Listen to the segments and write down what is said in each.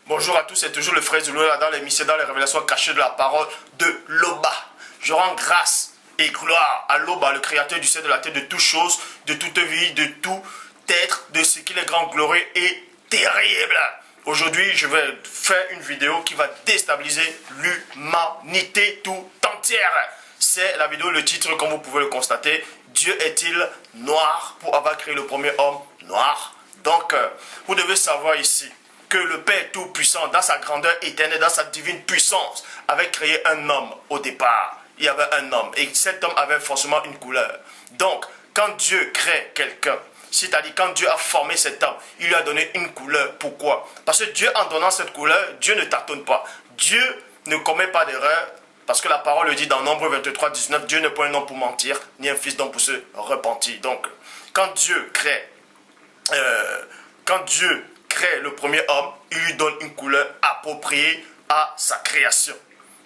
Bonjour à tous, c'est toujours le frère Zulu là dans l'émission, dans les révélations cachées de la parole de Loba. Je rends grâce et gloire à Loba, le créateur du ciel, de la terre, de toutes choses, de toute vie, de tout être, de ce qu'il est grand, glorieux et terrible. Aujourd'hui, je vais faire une vidéo qui va déstabiliser l'humanité tout entière. C'est la vidéo, le titre, comme vous pouvez le constater, Dieu est-il noir pour avoir créé le premier homme noir? Donc, vous devez savoir ici que le Père Tout-Puissant, dans sa grandeur éternelle, dans sa divine puissance, avait créé un homme au départ. Il y avait un homme et cet homme avait forcément une couleur. Donc, quand Dieu crée quelqu'un, c'est-à-dire quand Dieu a formé cet homme, il lui a donné une couleur. Pourquoi? Parce que Dieu, en donnant cette couleur, Dieu ne tâtonne pas. Dieu ne commet pas d'erreur, parce que la parole le dit dans Nombre 23, 19, Dieu n'est point un homme pour mentir, ni un fils d'homme pour se repentir. Donc, quand Dieu crée le premier homme, il lui donne une couleur appropriée à sa création.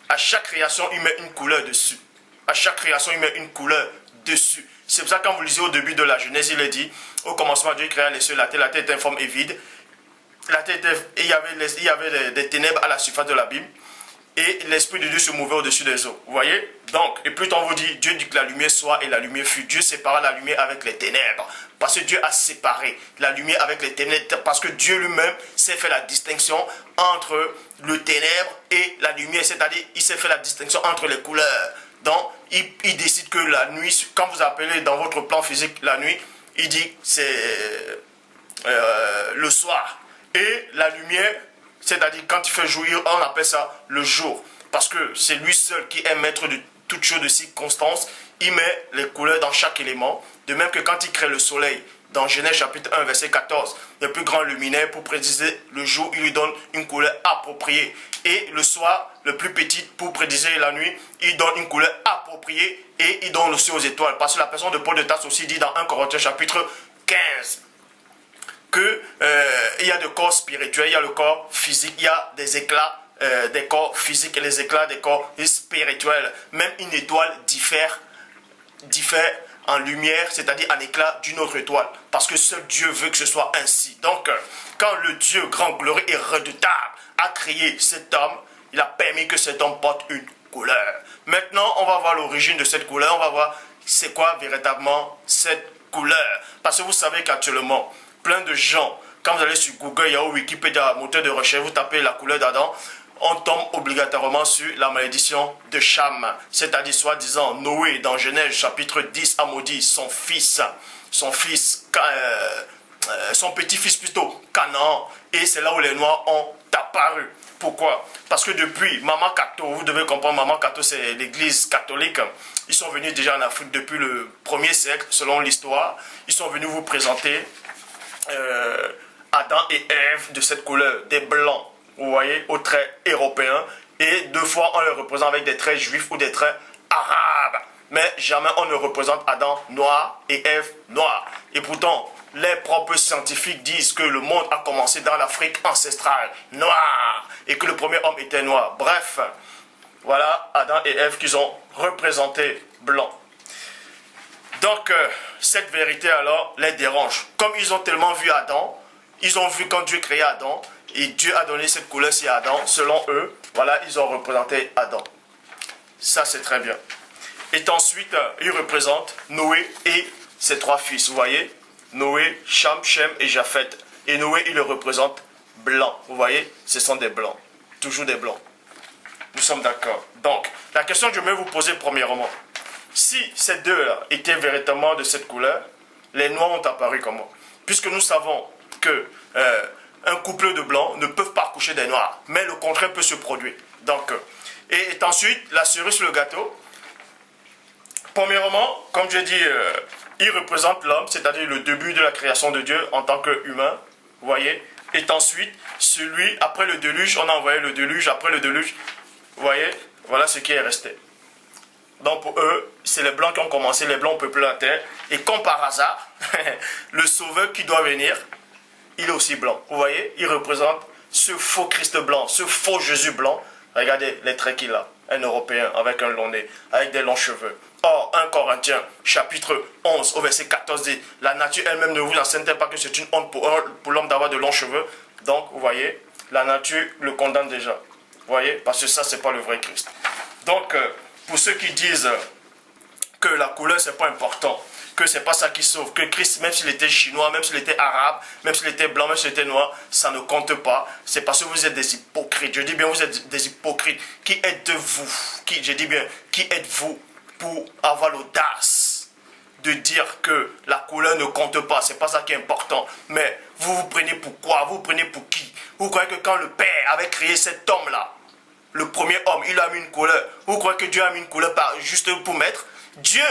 À chaque création, il met une couleur dessus. À chaque création, il met une couleur dessus. C'est pour ça que quand vous lisez au début de la Genèse, il est dit, au commencement, Dieu créa les cieux, la terre était informe et vide. La terre il y avait des ténèbres à la surface de l'abîme. Et l'Esprit de Dieu se mouvait au-dessus des eaux. Vous voyez? Donc, et plus on vous dit, Dieu dit que la lumière soit et la lumière fut. Dieu sépara la lumière avec les ténèbres. Parce que Dieu a séparé la lumière avec les ténèbres. Parce que Dieu lui-même s'est fait la distinction entre le ténèbre et la lumière. C'est-à-dire, il s'est fait la distinction entre les couleurs. Donc, il décide que la nuit, quand vous appelez dans votre plan physique la nuit, il dit c'est le soir. Et la lumière, c'est-à-dire quand il fait jouir, on appelle ça le jour. Parce que c'est lui seul qui est maître de toutes choses de circonstances. Il met les couleurs dans chaque élément. De même que quand il crée le soleil, dans Genèse chapitre 1, verset 14, le plus grand luminaire, pour préciser le jour, il lui donne une couleur appropriée. Et le soir, le plus petit, pour préciser la nuit, il donne une couleur appropriée et il donne aussi aux étoiles. Parce que la personne de Paul de Tarse aussi dit dans 1 Corinthiens chapitre 15 que il y a le corps spirituel, il y a le corps physique, il y a des éclats des corps physiques et les éclats des corps spirituels. Même une étoile diffère en lumière, c'est-à-dire en éclat d'une autre étoile. Parce que seul Dieu veut que ce soit ainsi. Donc, quand le Dieu grand, glorieux et redoutable a créé cet homme, il a permis que cet homme porte une couleur. Maintenant, on va voir l'origine de cette couleur. On va voir c'est quoi véritablement cette couleur. Parce que vous savez qu'actuellement, plein de gens, quand vous allez sur Google, Yahoo, Wikipédia, moteur de recherche, vous tapez la couleur d'Adam, on tombe obligatoirement sur la malédiction de Cham, c'est-à-dire soi-disant Noé dans Genèse chapitre 10 a maudit son petit-fils plutôt, Canaan, et c'est là où les Noirs ont apparu. Pourquoi? Parce que depuis Maman Kato, vous devez comprendre, Maman Kato c'est l'église catholique, ils sont venus déjà en Afrique depuis le 1er siècle, selon l'histoire, ils sont venus vous présenter Adam et Ève de cette couleur, des blancs. Vous voyez, aux traits européens. Et deux fois, on le représente avec des traits juifs ou des traits arabes. Mais jamais on ne représente Adam noir et Ève noir. Et pourtant, les propres scientifiques disent que le monde a commencé dans l'Afrique ancestrale, noire. Et que le premier homme était noir. Bref, voilà Adam et Ève qu'ils ont représenté blancs. Donc, cette vérité alors les dérange. Comme ils ont tellement vu Adam, ils ont vu quand Dieu créa Adam, et Dieu a donné cette couleur-ci à Adam, selon eux, voilà, ils ont représenté Adam. Ça, c'est très bien. Et ensuite, ils représentent Noé et ses trois fils, vous voyez, Noé, Cham, Shem et Japhet. Et Noé, il le représente blanc, vous voyez, ce sont des blancs, toujours des blancs. Nous sommes d'accord. Donc, la question que je vais vous poser premièrement, si ces deux-là étaient véritablement de cette couleur, les noirs ont apparu comment? Puisque nous savons que un couple de blancs ne peuvent pas coucher des noirs, mais le contraire peut se produire. Donc, et ensuite, la cerise sur le gâteau, premièrement, comme je dis, il représente l'homme, c'est-à-dire le début de la création de Dieu en tant qu'humain, vous voyez, et ensuite, celui, après le déluge, on a envoyé le déluge, après le déluge, vous voyez, voilà ce qui est resté. Donc pour eux, c'est les blancs qui ont commencé, les blancs ont peuplé la terre, et comme par hasard, le sauveur qui doit venir, il est aussi blanc. Vous voyez, il représente ce faux Christ blanc, ce faux Jésus blanc. Regardez les traits qu'il a. Un Européen avec un long nez, avec des longs cheveux. Or, 1 Corinthiens, chapitre 11, au verset 14 dit, la nature elle-même ne vous enseigne pas que c'est une honte pour l'homme d'avoir de longs cheveux. Donc, vous voyez, la nature le condamne déjà. Vous voyez, parce que ça, c'est pas le vrai Christ. Donc, pour ceux qui disent que la couleur, c'est pas important, que c'est pas ça qui sauve, que Christ, même s'il était chinois, même s'il était arabe, même s'il était blanc, même s'il était noir, ça ne compte pas. C'est parce que vous êtes des hypocrites. Je dis bien, vous êtes des hypocrites. Qui êtes-vous? Je dis bien, qui êtes-vous pour avoir l'audace de dire que la couleur ne compte pas? C'est pas ça qui est important. Mais vous vous prenez pour quoi? Vous vous prenez pour qui? Vous croyez que quand le Père avait créé cet homme-là, le premier homme, il a mis une couleur. Vous croyez que Dieu a mis une couleur juste pour mettre? Dieu,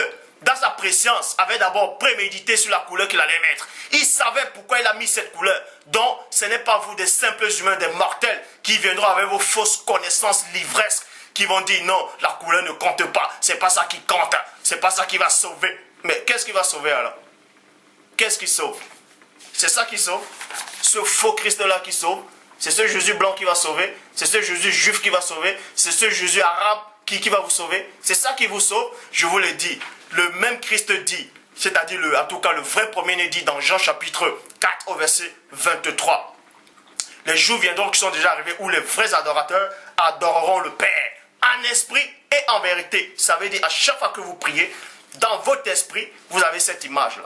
dans sa préscience, avait d'abord prémédité sur la couleur qu'il allait mettre. Il savait pourquoi il a mis cette couleur. Donc, ce n'est pas vous, des simples humains, des mortels, qui viendront avec vos fausses connaissances livresques, qui vont dire non, la couleur ne compte pas. C'est pas ça qui compte. C'est pas ça qui va sauver. Mais qu'est-ce qui va sauver alors? Qu'est-ce qui sauve? C'est ça qui sauve? Ce faux Christ-là qui sauve? C'est ce Jésus blanc qui va sauver? C'est ce Jésus juif qui va sauver? C'est ce Jésus arabe qui va vous sauver? C'est ça qui vous sauve? Je vous le dis. Le même Christ dit, c'est-à-dire en tout cas le vrai premier-né dit dans Jean chapitre 4 au verset 23. Les jours viendront qui sont déjà arrivés où les vrais adorateurs adoreront le Père en esprit et en vérité. Ça veut dire à chaque fois que vous priez, dans votre esprit, vous avez cette image-là.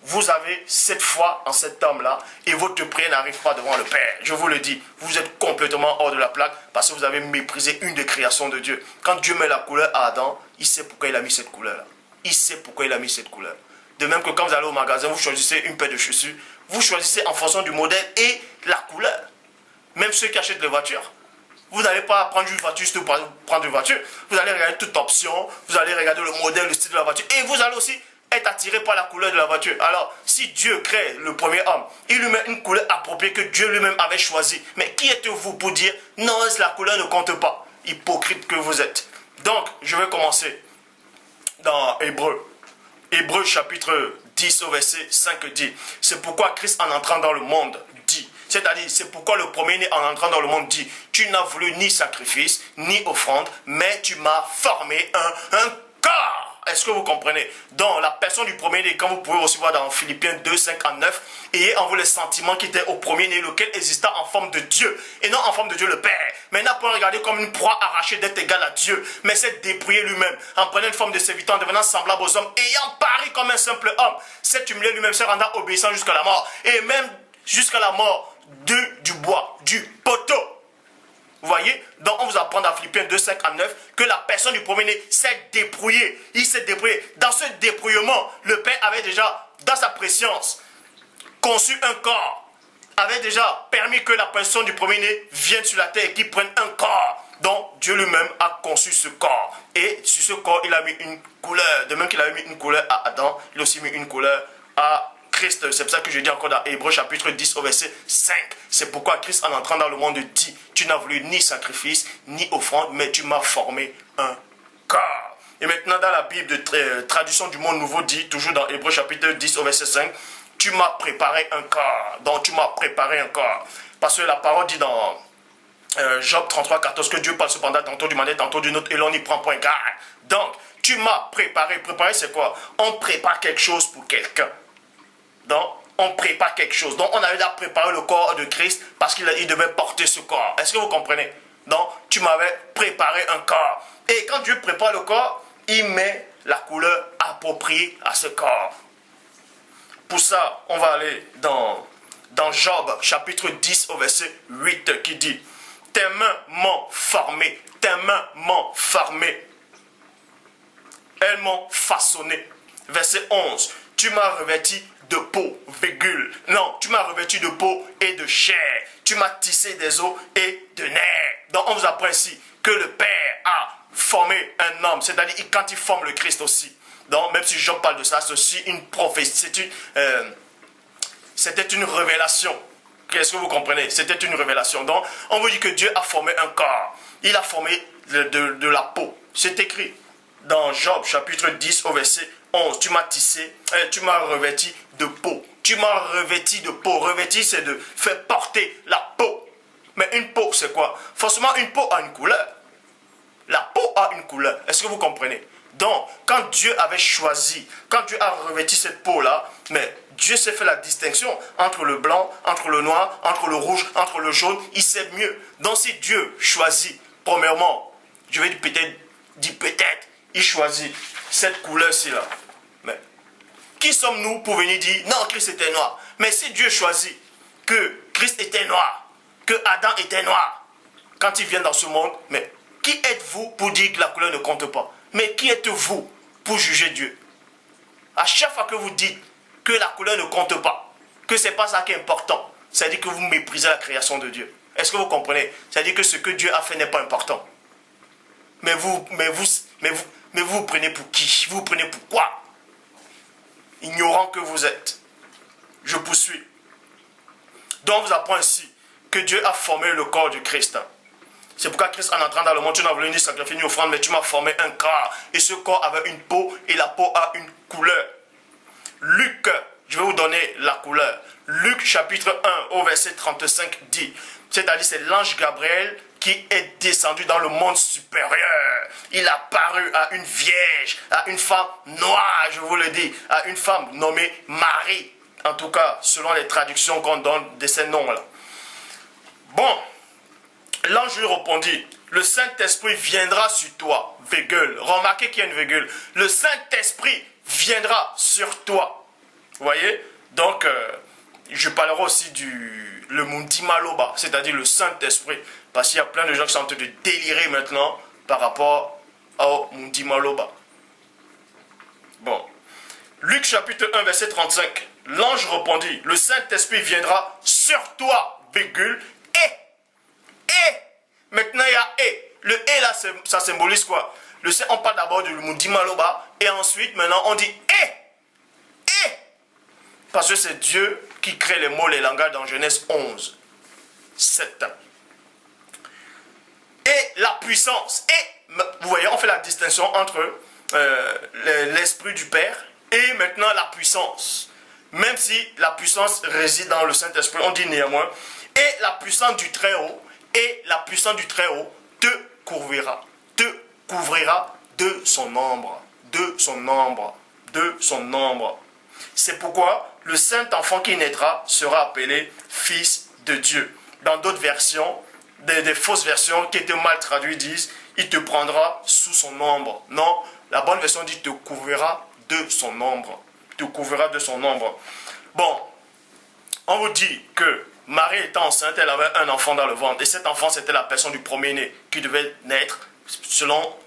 Vous avez cette foi en cet homme-là et votre prière n'arrive pas devant le Père. Je vous le dis, vous êtes complètement hors de la plaque parce que vous avez méprisé une des créations de Dieu. Quand Dieu met la couleur à Adam, il sait pourquoi il a mis cette couleur-là. Il sait pourquoi il a mis cette couleur. De même que quand vous allez au magasin, vous choisissez une paire de chaussures, vous choisissez en fonction du modèle et la couleur. Même ceux qui achètent des voitures. Vous n'allez pas prendre une voiture juste pour prendre une voiture. Vous allez regarder toute option, vous allez regarder le modèle, le style de la voiture et vous allez aussi être attiré par la couleur de la voiture. Alors, si Dieu crée le premier homme, il lui met une couleur appropriée que Dieu lui-même avait choisie. Mais qui êtes-vous pour dire non, la couleur ne compte pas? Hypocrite que vous êtes. Donc, je vais commencer dans Hébreu. Hébreu chapitre 10 au verset 5 dit, c'est pourquoi Christ en entrant dans le monde dit, c'est-à-dire c'est pourquoi le premier-né en entrant dans le monde dit, tu n'as voulu ni sacrifice, ni offrande, mais tu m'as formé un corps. Est-ce que vous comprenez? Dans la personne du premier-né, quand vous pouvez aussi voir dans Philippiens 2, 5 à 9, ayez en vous les sentiments qui étaient au premier-né, lequel exista en forme de Dieu, et non en forme de Dieu le Père. Mais n'a pas regardé comme une proie arrachée d'être égal à Dieu, mais s'est dépouillé lui-même, en prenant une forme de serviteur, en devenant semblable aux hommes, ayant pari comme un simple homme, s'est humilié lui-même, se rendant obéissant jusqu'à la mort, et même jusqu'à la mort du bois, du poteau. Vous voyez? Donc on vous apprend dans Philippiens 2, 5 à 9 que la personne du premier-né s'est dépouillée. Il s'est dépouillé. Dans ce dépouillement, le Père avait déjà, dans sa préscience, conçu un corps. Avait déjà permis que la personne du premier-né vienne sur la terre et qu'il prenne un corps. Donc Dieu lui-même a conçu ce corps. Et sur ce corps, il a mis une couleur. De même qu'il avait mis une couleur à Adam, il a aussi mis une couleur à Christ. C'est pour ça que je dis encore dans Hébreu chapitre 10 au verset 5. C'est pourquoi Christ en entrant dans le monde dit, tu n'as voulu ni sacrifice, ni offrande, mais tu m'as formé un corps. Et maintenant dans la Bible de traduction du monde nouveau dit, toujours dans Hébreu chapitre 10 au verset 5, tu m'as préparé un corps. Donc tu m'as préparé un corps. Parce que la parole dit dans Job 33, 14 que Dieu parle cependant tantôt d'une manière, tantôt d'une autre, et l'on n'y prend point garde. Donc tu m'as préparé. Préparer c'est quoi? On prépare quelque chose pour quelqu'un. Donc, on prépare quelque chose. Donc, on avait déjà préparé le corps de Christ parce qu'il devait porter ce corps. Est-ce que vous comprenez? Donc, tu m'avais préparé un corps. Et quand Dieu prépare le corps, il met la couleur appropriée à ce corps. Pour ça, on va aller dans Job, chapitre 10, au verset 8, qui dit, « Tes mains m'ont formé, tes mains m'ont formé. Elles m'ont façonné. » Verset 11, « Tu m'as revêti de peau, virgule. Non, tu m'as revêtu de peau et de chair. Tu m'as tissé des os et de nerfs. » Donc on vous apprend ici que le Père a formé un homme, c'est-à-dire quand il forme le Christ aussi. Donc même si Jean parle de ça, c'est aussi une prophétie, c'était une révélation. Est-ce que vous comprenez? C'était une révélation. Donc on vous dit que Dieu a formé un corps. Il a formé de la peau. C'est écrit dans Job chapitre 10 au verset 11, tu m'as tissé, tu m'as revêti de peau. Tu m'as revêti de peau. Revêti, c'est de faire porter la peau. Mais une peau, c'est quoi? Forcément, une peau a une couleur. La peau a une couleur. Est-ce que vous comprenez? Donc, quand Dieu avait choisi, quand Dieu a revêtu cette peau-là, mais Dieu s'est fait la distinction entre le blanc, entre le noir, entre le rouge, entre le jaune. Il sait mieux. Donc, si Dieu choisit, premièrement, je vais dire peut-être, il choisit cette couleur-ci là. Mais qui sommes-nous pour venir dire, non, Christ était noir. Mais si Dieu choisit que Christ était noir, que Adam était noir, quand il vient dans ce monde, mais qui êtes-vous pour dire que la couleur ne compte pas? Mais qui êtes-vous pour juger Dieu? À chaque fois que vous dites que la couleur ne compte pas, que ce n'est pas ça qui est important, c'est-à-dire que vous méprisez la création de Dieu. Est-ce que vous comprenez? C'est-à-dire que ce que Dieu a fait n'est pas important. Mais vous prenez pour qui? Vous prenez pour quoi? Ignorant que vous êtes. Je poursuis. Donc, on vous apprend ainsi que Dieu a formé le corps du Christ. C'est pourquoi Christ, en entrant dans le monde, tu n'as voulu ni sacrifier ni offrande, mais tu m'as formé un corps. Et ce corps avait une peau, et la peau a une couleur. Luc, je vais vous donner la couleur. Luc chapitre 1 au verset 35 dit, c'est-à-dire c'est l'ange Gabriel qui est descendu dans le monde supérieur. Il a paru à une vierge, à une femme noire, je vous le dis, à une femme nommée Marie. En tout cas, selon les traductions qu'on donne de ces noms-là. Bon, l'ange lui répondit, le Saint-Esprit viendra sur toi, virgule. Remarquez qu'il y a une virgule. Le Saint-Esprit viendra sur toi. Vous voyez? Donc, je parlerai aussi le Mundi Maloba, c'est-à-dire le Saint-Esprit. Parce qu'il y a plein de gens qui sont en train de délirer maintenant par rapport au Mundi Maloba. Bon. Luc chapitre 1, verset 35. L'ange répondit, le Saint-Esprit viendra sur toi, virgule, et. Maintenant, il y a et. Le et là, ça symbolise quoi? On parle d'abord du Mundi Maloba, et ensuite, maintenant, on dit et. Parce que c'est Dieu qui crée les mots, les langages dans Genèse 11, 7. Et la puissance. Et, vous voyez, on fait la distinction entre l'Esprit du Père et maintenant la puissance. Même si la puissance réside dans le Saint-Esprit, on dit néanmoins, et la puissance du Très-Haut, et la puissance du Très-Haut te couvrira de son ombre, de son ombre, de son ombre. C'est pourquoi le Saint-Enfant qui naîtra sera appelé Fils de Dieu. Dans d'autres versions, des fausses versions qui étaient mal traduites disent, il te prendra sous son ombre. Non, la bonne version dit, te couvrira de son ombre. Te couvrira de son ombre. Bon, on vous dit que Marie étant enceinte, elle avait un enfant dans le ventre. Et cet enfant, c'était la personne du premier-né qui devait naître, selon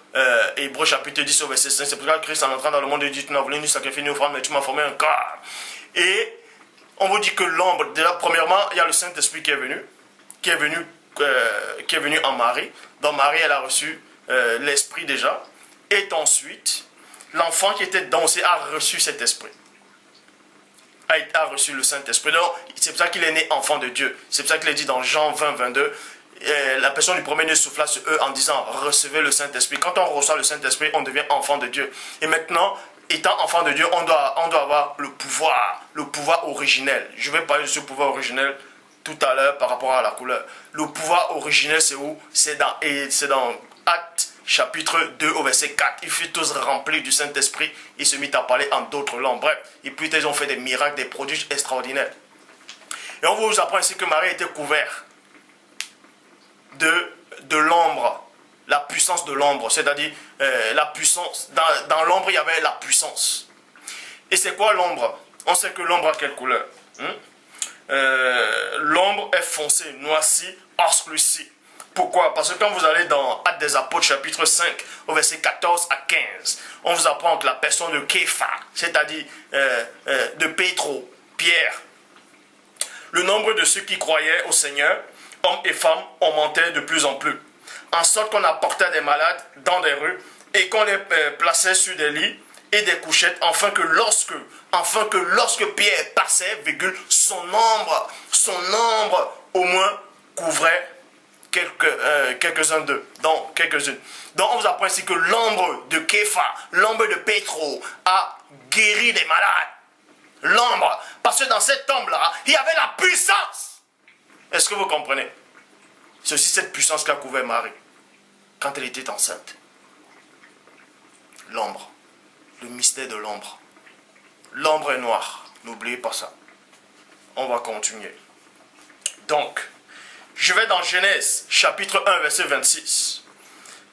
Hébreux chapitre 10 au verset 5. C'est pour ça que Christ, en entrant dans le monde, il dit, tu n'as voulu ni sacrifier ni offrande, mais tu m'as formé un corps. Et on vous dit que l'ombre, déjà, premièrement, il y a le Saint-Esprit qui est venu en Marie. Donc Marie, elle a reçu l'Esprit déjà. Et ensuite, l'enfant qui était dedans aussi a reçu cet Esprit. A reçu le Saint-Esprit. Donc, c'est pour ça qu'il est né enfant de Dieu. C'est pour ça qu'il est dit dans Jean 20, 22, la personne du premier-né souffla sur eux en disant, recevez le Saint-Esprit. Quand on reçoit le Saint-Esprit, on devient enfant de Dieu. Et maintenant, étant enfant de Dieu, on doit avoir le pouvoir originel. Je vais parler de ce pouvoir originel tout à l'heure par rapport à la couleur. Le pouvoir originel, c'est où? C'est dans Actes chapitre 2 au verset 4. Ils furent tous remplis du Saint-Esprit. Ils se mirent à parler en d'autres langues. Bref, et puis ils ont fait des miracles, des prodiges extraordinaires. Et on vous apprend ici que Marie était couverte de l'ombre, la puissance de l'ombre, c'est-à-dire la puissance. Dans l'ombre, il y avait la puissance. Et c'est quoi l'ombre? On sait que l'ombre a quelle couleur? L'ombre est foncée, noircie, obscurcie. Pourquoi? Parce que quand vous allez dans Actes des Apôtres chapitre 5 au verset 14 à 15, on vous apprend que la personne de Képha, c'est-à-dire de Pétro, Pierre, le nombre de ceux qui croyaient au Seigneur, hommes et femmes, augmentait de plus en plus. En sorte qu'on apportait des malades dans des rues et qu'on les plaçait sur des lits et des couchettes, afin que lorsque Pierre passait, virgule, son ombre au moins couvrait quelques-uns d'eux, donc quelques-unes. Donc on vous apprend ici que l'ombre de Képha, l'ombre de Pétro a guéri des malades. L'ombre, parce que dans cette ombre-là, il y avait la puissance. Est-ce que vous comprenez? C'est aussi cette puissance qu'a couvert Marie quand elle était enceinte. L'ombre. Le mystère de l'ombre. L'ombre est noire. N'oubliez pas ça. On va continuer. Donc, je vais dans Genèse, chapitre 1, verset 26.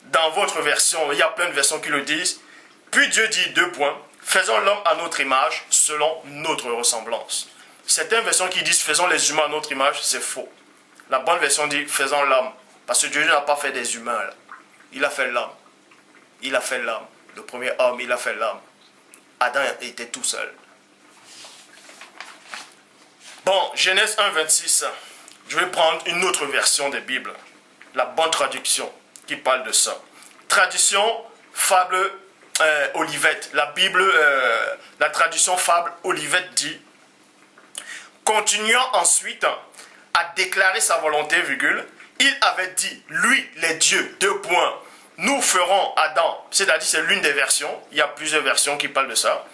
Dans votre version, il y a plein de versions qui le disent. Puis Dieu dit, deux points, faisons l'homme à notre image, selon notre ressemblance. Certaines versions qui disent, faisons les humains à notre image, c'est faux. La bonne version dit, faisons l'homme. Parce que Dieu n'a pas fait des humains, là. Il a fait l'homme. Il a fait l'homme. Le premier homme, il a fait l'homme. Adam était tout seul. Bon, Genèse 1, 26. Je vais prendre une autre version des Bibles. La bonne traduction qui parle de ça. Tradition, fable, Olivette. La Bible, la traduction fable, Olivette dit, continuant ensuite à déclarer sa volonté, virgule, il avait dit, lui, les dieux, deux points, nous ferons Adam, c'est-à-dire c'est l'une des versions, il y a plusieurs versions qui parlent de ça,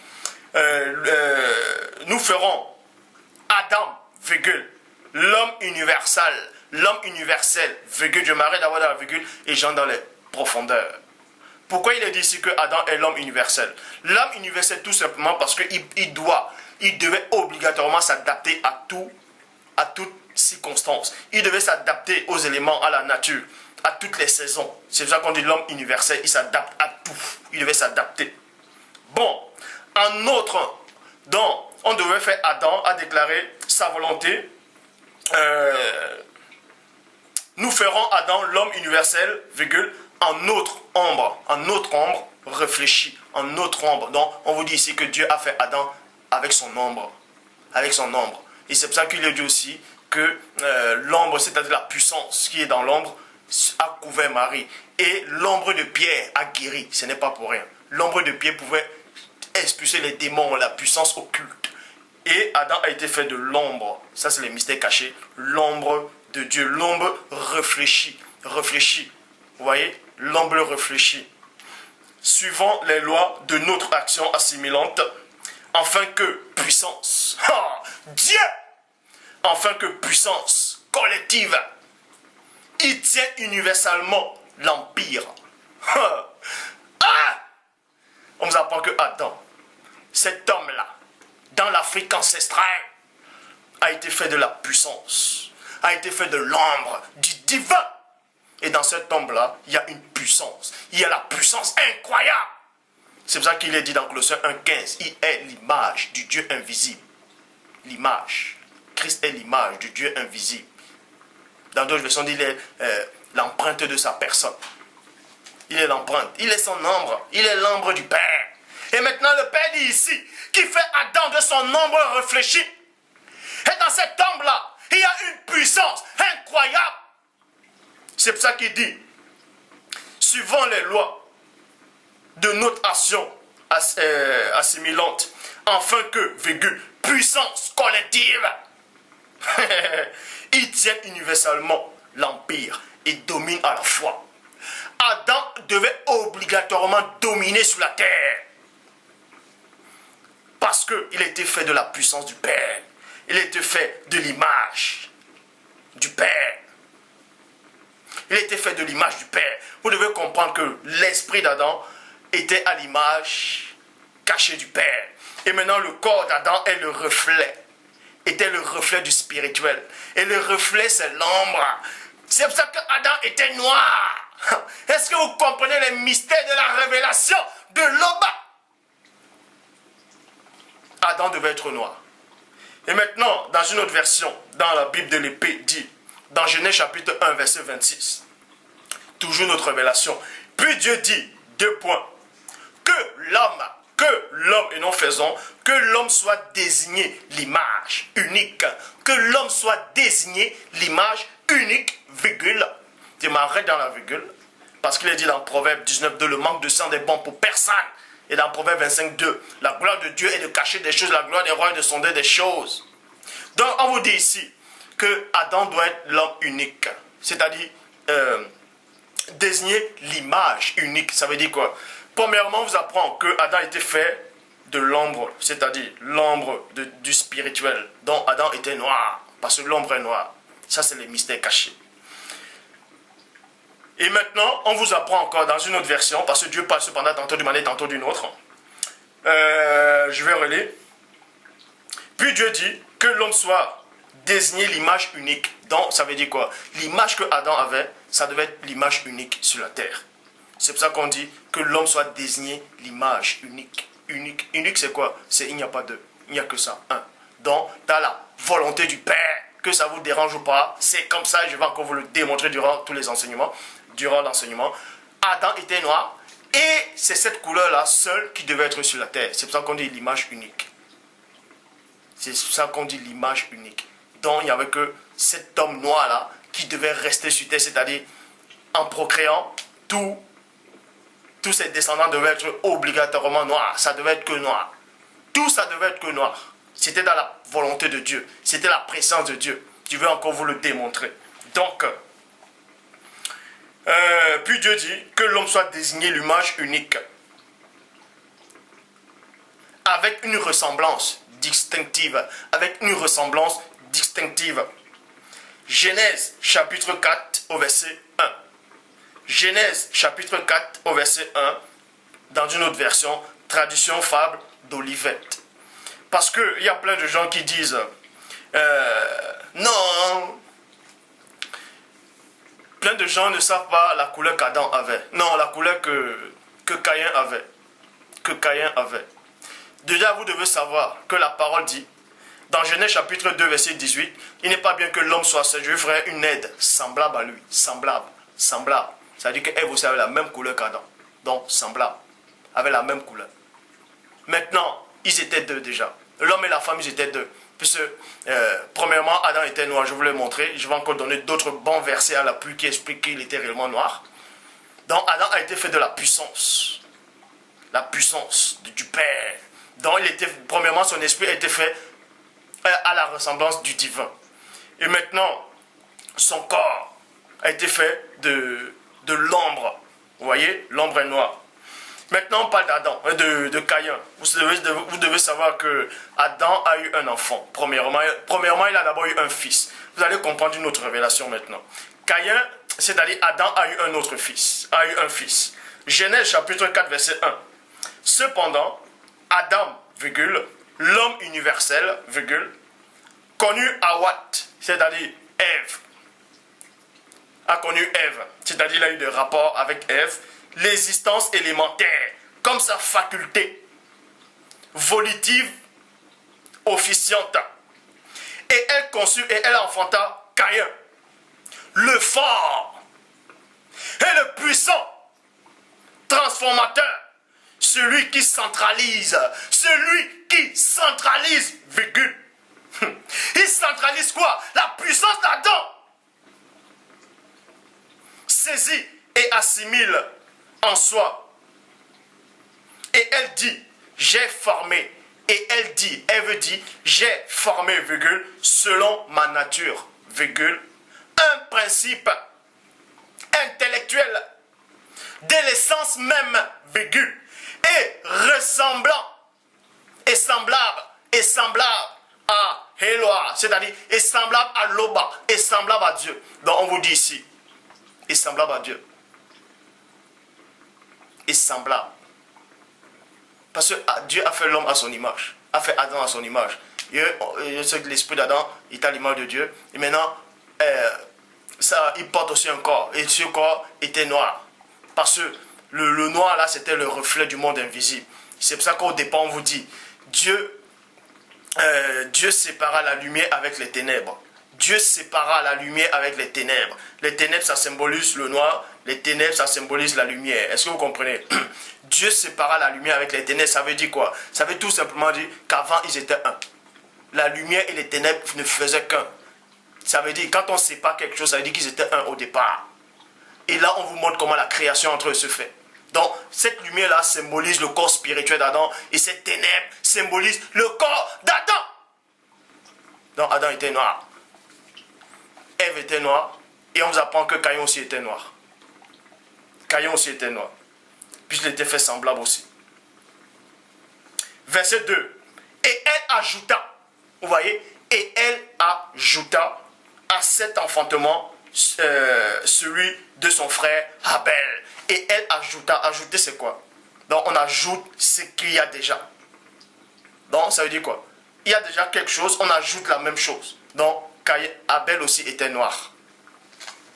nous ferons Adam, virgule, l'homme universel, virgule, je m'arrête d'abord dans la virgule et j'entre dans les profondeurs. Pourquoi il est dit ici que Adam est l'homme universel? L'homme universel tout simplement parce qu'il devait obligatoirement s'adapter à toutes circonstances. Il devait s'adapter aux éléments, à la nature, à toutes les saisons. C'est pour ça qu'on dit l'homme universel, il s'adapte à tout. Il devait s'adapter. Bon, un autre dont on devait faire Adam a déclaré sa volonté. Nous ferons Adam l'homme universel, virgule, en notre ombre réfléchie, en notre ombre. Donc, on vous dit ici que Dieu a fait Adam avec son ombre. Avec son ombre. Et c'est pour ça qu'il est dit aussi que l'ombre, c'est-à-dire la puissance qui est dans l'ombre, a couvert Marie. Et l'ombre de Pierre a guéri. Ce n'est pas pour rien. L'ombre de Pierre pouvait expulser les démons, la puissance occulte. Et Adam a été fait de l'ombre. Ça, c'est le mystère caché. L'ombre de Dieu. L'ombre réfléchie. Réfléchie. Vous voyez? L'ombre réfléchit. Suivant les lois de notre action assimilante, afin que puissance, Dieu, afin que puissance collective, il tient universellement l'empire. On nous apprend que Adam, cet homme-là, dans l'Afrique ancestrale, a été fait de la puissance, a été fait de l'ombre, du divin. Et dans cette ombre-là, il y a une puissance. Il y a la puissance incroyable. C'est pour ça qu'il est dit dans Colossiens 1,15, il est l'image du Dieu invisible. L'image. Christ est l'image du Dieu invisible. Dans d'autres versions, il est l'empreinte de sa personne. Il est l'empreinte. Il est son ombre. Il est l'ombre du Père. Et maintenant, le Père dit ici, qui fait Adam de son ombre réfléchi. Et dans cette ombre-là, il y a une puissance incroyable. C'est pour ça qu'il dit, suivant les lois de notre action assimilante, afin que, virgule, puissance collective, il tient universellement l'empire et domine à la fois. Adam devait obligatoirement dominer sur la terre. Parce qu'il était fait de la puissance du Père. Il était fait de l'image du Père. Il était fait de l'image du Père. Vous devez comprendre que l'esprit d'Adam était à l'image cachée du Père. Et maintenant, le corps d'Adam est le reflet. Était le reflet du spirituel. Et le reflet, c'est l'ombre. C'est pour ça qu'Adam était noir. Est-ce que vous comprenez les mystères de la révélation de l'Oba? Adam devait être noir. Et maintenant, dans une autre version, dans la Bible de l'épée, dit, dans Genèse chapitre 1, verset 26, toujours notre révélation. Puis Dieu dit, deux points, que l'homme, et non faisons, que l'homme soit désigné l'image unique, que l'homme soit désigné l'image unique, virgule. Je m'arrête dans la virgule, parce qu'il est dit dans Proverbe 19.2, le manque de sang n'est bon pour personne. Et dans Proverbe 25.2, la gloire de Dieu est de cacher des choses, la gloire des rois est de sonder des choses. Donc on vous dit ici que Adam doit être l'homme unique, c'est-à-dire désigner l'image unique. Ça veut dire quoi? Premièrement, on vous apprend que Adam était fait de l'ombre, c'est-à-dire l'ombre du spirituel, dont Adam était noir, parce que l'ombre est noire. Ça, c'est le mystère caché. Et maintenant, on vous apprend encore dans une autre version, parce que Dieu parle cependant tantôt d'une manière, tantôt d'une autre. Je vais relayer. Puis Dieu dit que l'homme soit désigné l'image unique. Donc, ça veut dire quoi? L'image que Adam avait, ça devait être l'image unique sur la terre. C'est pour ça qu'on dit que l'homme soit désigné l'image unique. Unique. Unique, c'est quoi? C'est il n'y a pas deux. Il n'y a que ça. Un. Donc, tu as la volonté du Père, que ça vous dérange ou pas. C'est comme ça, je vais encore vous le démontrer durant tous les enseignements. Durant l'enseignement. Adam était noir. Et c'est cette couleur-là seule qui devait être sur la terre. C'est pour ça qu'on dit l'image unique. C'est pour ça qu'on dit l'image unique. Donc, il n'y avait que cet homme noir-là qui devait rester sur terre, c'est-à-dire en procréant, tous ses descendants devaient être obligatoirement noirs. Ça devait être que noir. Tout ça devait être que noir. C'était dans la volonté de Dieu. C'était la présence de Dieu. Je vais encore vous le démontrer. Donc, puis Dieu dit que l'homme soit désigné l'image unique. Avec une ressemblance distinctive. Avec une ressemblance distinctive. Genèse chapitre 4 au verset 1. Genèse chapitre 4 au verset 1. Dans une autre version, traduction fable d'Olivette. Parce qu'il y a plein de gens qui disent non. Plein de gens ne savent pas la couleur qu'Adam avait. Non, la couleur que Caïn avait. Que Caïn avait. Déjà, vous devez savoir que la parole dit, dans Genèse chapitre 2, verset 18, il n'est pas bien que l'homme soit seul. Je lui ferai une aide semblable à lui. Semblable. Semblable. Ça veut dire qu'elle aussi avait la même couleur qu'Adam. Donc, semblable. Avec la même couleur. Maintenant, ils étaient deux déjà. L'homme et la femme, ils étaient deux. Puisque, premièrement, Adam était noir. Je vous l'ai montré. Je vais encore donner d'autres bons versets à l'appui qui expliquent qu'il était réellement noir. Donc, Adam a été fait de la puissance. La puissance du Père. Donc, premièrement, son esprit a été fait à la ressemblance du divin. Et maintenant, son corps a été fait de l'ombre. Vous voyez, l'ombre est noire. Maintenant, on parle d'Adam, de Caïn. Vous devez savoir que Adam a eu un enfant. Premièrement, il a d'abord eu un fils. Vous allez comprendre une autre révélation maintenant. Caïn, c'est-à-dire Adam, a eu un autre fils. A eu un fils. Genèse chapitre 4, verset 1. Cependant, Adam, l'homme universel, connu Hawat, c'est-à-dire Ève, a connu Ève, c'est-à-dire il a eu des rapports avec Ève, l'existence élémentaire, comme sa faculté volitive officiante. Et elle conçut et elle enfanta Caïn, le fort et le puissant transformateur, celui qui centralise, virgule. Il centralise quoi? La puissance d'Adam. Saisit et assimile en soi. Et elle dit, j'ai formé. Et elle dit, j'ai formé, virgule, selon ma nature, virgule, un principe intellectuel de l'essence même, virgule, et ressemblant, et semblable à Eloah, c'est-à-dire est semblable à Loba, est semblable à Dieu. Donc on vous dit ici, est semblable à Dieu. Est semblable. Parce que Dieu a fait l'homme à son image, a fait Adam à son image. Je sais que l'esprit d'Adam est à l'image de Dieu. Et maintenant, il porte aussi un corps. Et ce corps était noir. Parce que le noir là, c'était le reflet du monde invisible. C'est pour ça qu'au départ, on vous dit, Dieu sépara la lumière avec les ténèbres. Dieu sépara la lumière avec les ténèbres. Les ténèbres, ça symbolise le noir. Les ténèbres, ça symbolise la lumière. Est-ce que vous comprenez? Dieu sépara la lumière avec les ténèbres. Ça veut dire quoi? Ça veut tout simplement dire qu'avant, ils étaient un. La lumière et les ténèbres ne faisaient qu'un. Ça veut dire, quand on sépare quelque chose, ça veut dire qu'ils étaient un au départ. Et là, on vous montre comment la création entre eux se fait. Donc, cette lumière-là symbolise le corps spirituel d'Adam. Et cette ténèbre symbolise le corps d'Adam. Donc, Adam était noir. Ève était noire. Et on vous apprend que Caïn aussi était noir. Caïn aussi était noir. Puisqu'il était fait semblable aussi. Verset 2. Et elle ajouta. Vous voyez? Et elle ajouta à cet enfantement celui de son frère Abel. Et elle ajouta, ajouter c'est quoi? Donc on ajoute ce qu'il y a déjà. Donc ça veut dire quoi? Il y a déjà quelque chose, on ajoute la même chose. Donc Abel aussi était noir.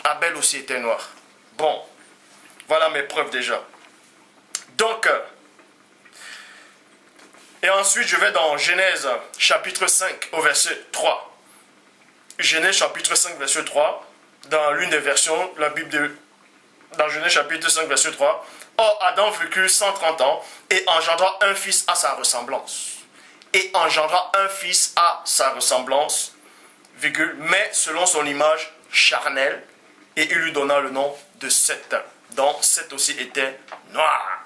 Abel aussi était noir. Bon, voilà mes preuves déjà. Donc, et ensuite je vais dans Genèse chapitre 5 au verset 3. Genèse chapitre 5 verset 3. Dans l'une des versions, la Bible dans Genèse chapitre 5 verset 3. Or Adam vécut 130 ans et engendra un fils à sa ressemblance. Et engendra un fils à sa ressemblance, virgule, mais selon son image charnelle, et il lui donna le nom de Seth. Donc Seth aussi était noir.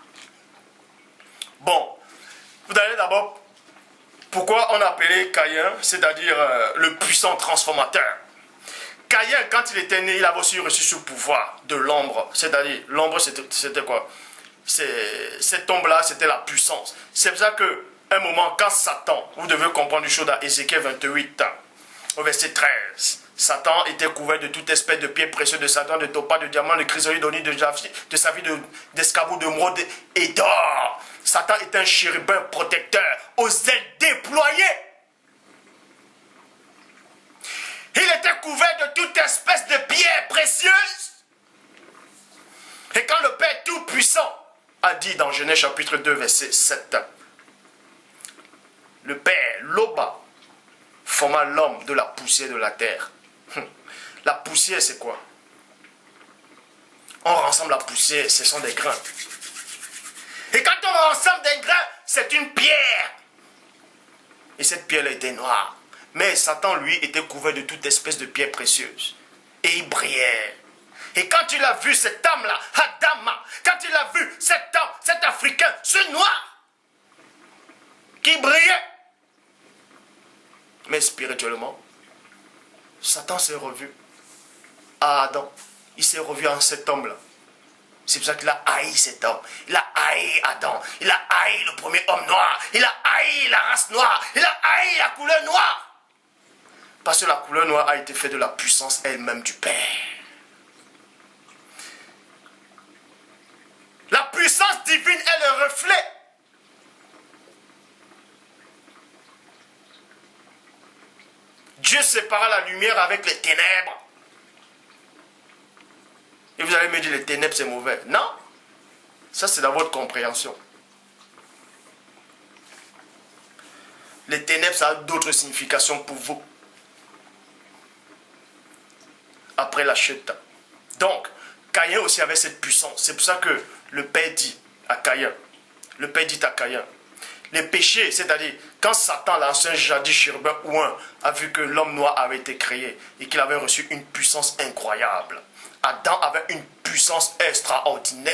Bon, vous allez d'abord, pourquoi on appelait Caïn, c'est-à-dire le puissant transformateur. Caïn, quand il était né, il avait aussi reçu ce pouvoir de l'ombre. C'est-à-dire, l'ombre, c'était quoi? Cette ombre-là, c'était la puissance. C'est pour ça que, un moment, quand Satan, vous devez comprendre une chose dans Ézéchiel 28, au verset 13, Satan était couvert de toute espèce de pierres précieuses, de Satan, de topaz, de diamants, de chrysolite, de saphir, d'escabeau, d'émeraude et d'or. Satan était un chérubin protecteur aux ailes déployées. Il était couvert de toute espèce de pierres précieuses. Et quand le Père Tout-Puissant a dit dans Genèse chapitre 2, verset 7, le Père, Loba, forma l'homme de la poussière de la terre. La poussière, c'est quoi? On rassemble la poussière, ce sont des grains. Et quand on rassemble des grains, c'est une pierre. Et cette pierre-là était noire. Mais Satan, lui, était couvert de toute espèce de pierres précieuses. Et il brillait. Et quand il a vu cet homme-là, Adama, quand il a vu cet homme, cet Africain, ce noir, qui brillait, mais spirituellement, Satan s'est revu à Adam. Il s'est revu en cet homme-là. C'est pour ça qu'il a haï cet homme. Il a haï Adam. Il a haï le premier homme noir. Il a haï la race noire. Il a haï la couleur noire. Parce que la couleur noire a été faite de la puissance elle-même du Père. La puissance divine est le reflet. Dieu sépara la lumière avec les ténèbres. Et vous allez me dire, les ténèbres c'est mauvais. Non. Ça c'est dans votre compréhension. Les ténèbres ça a d'autres significations pour vous. Après la chute. Donc, Caïn aussi avait cette puissance. C'est pour ça que le Père dit à Caïn. Le Père dit à Caïn. Les péchés, c'est-à-dire, quand Satan, l'ancien jadis chérubin ouin, a vu que l'homme noir avait été créé et qu'il avait reçu une puissance incroyable. Adam avait une puissance extraordinaire.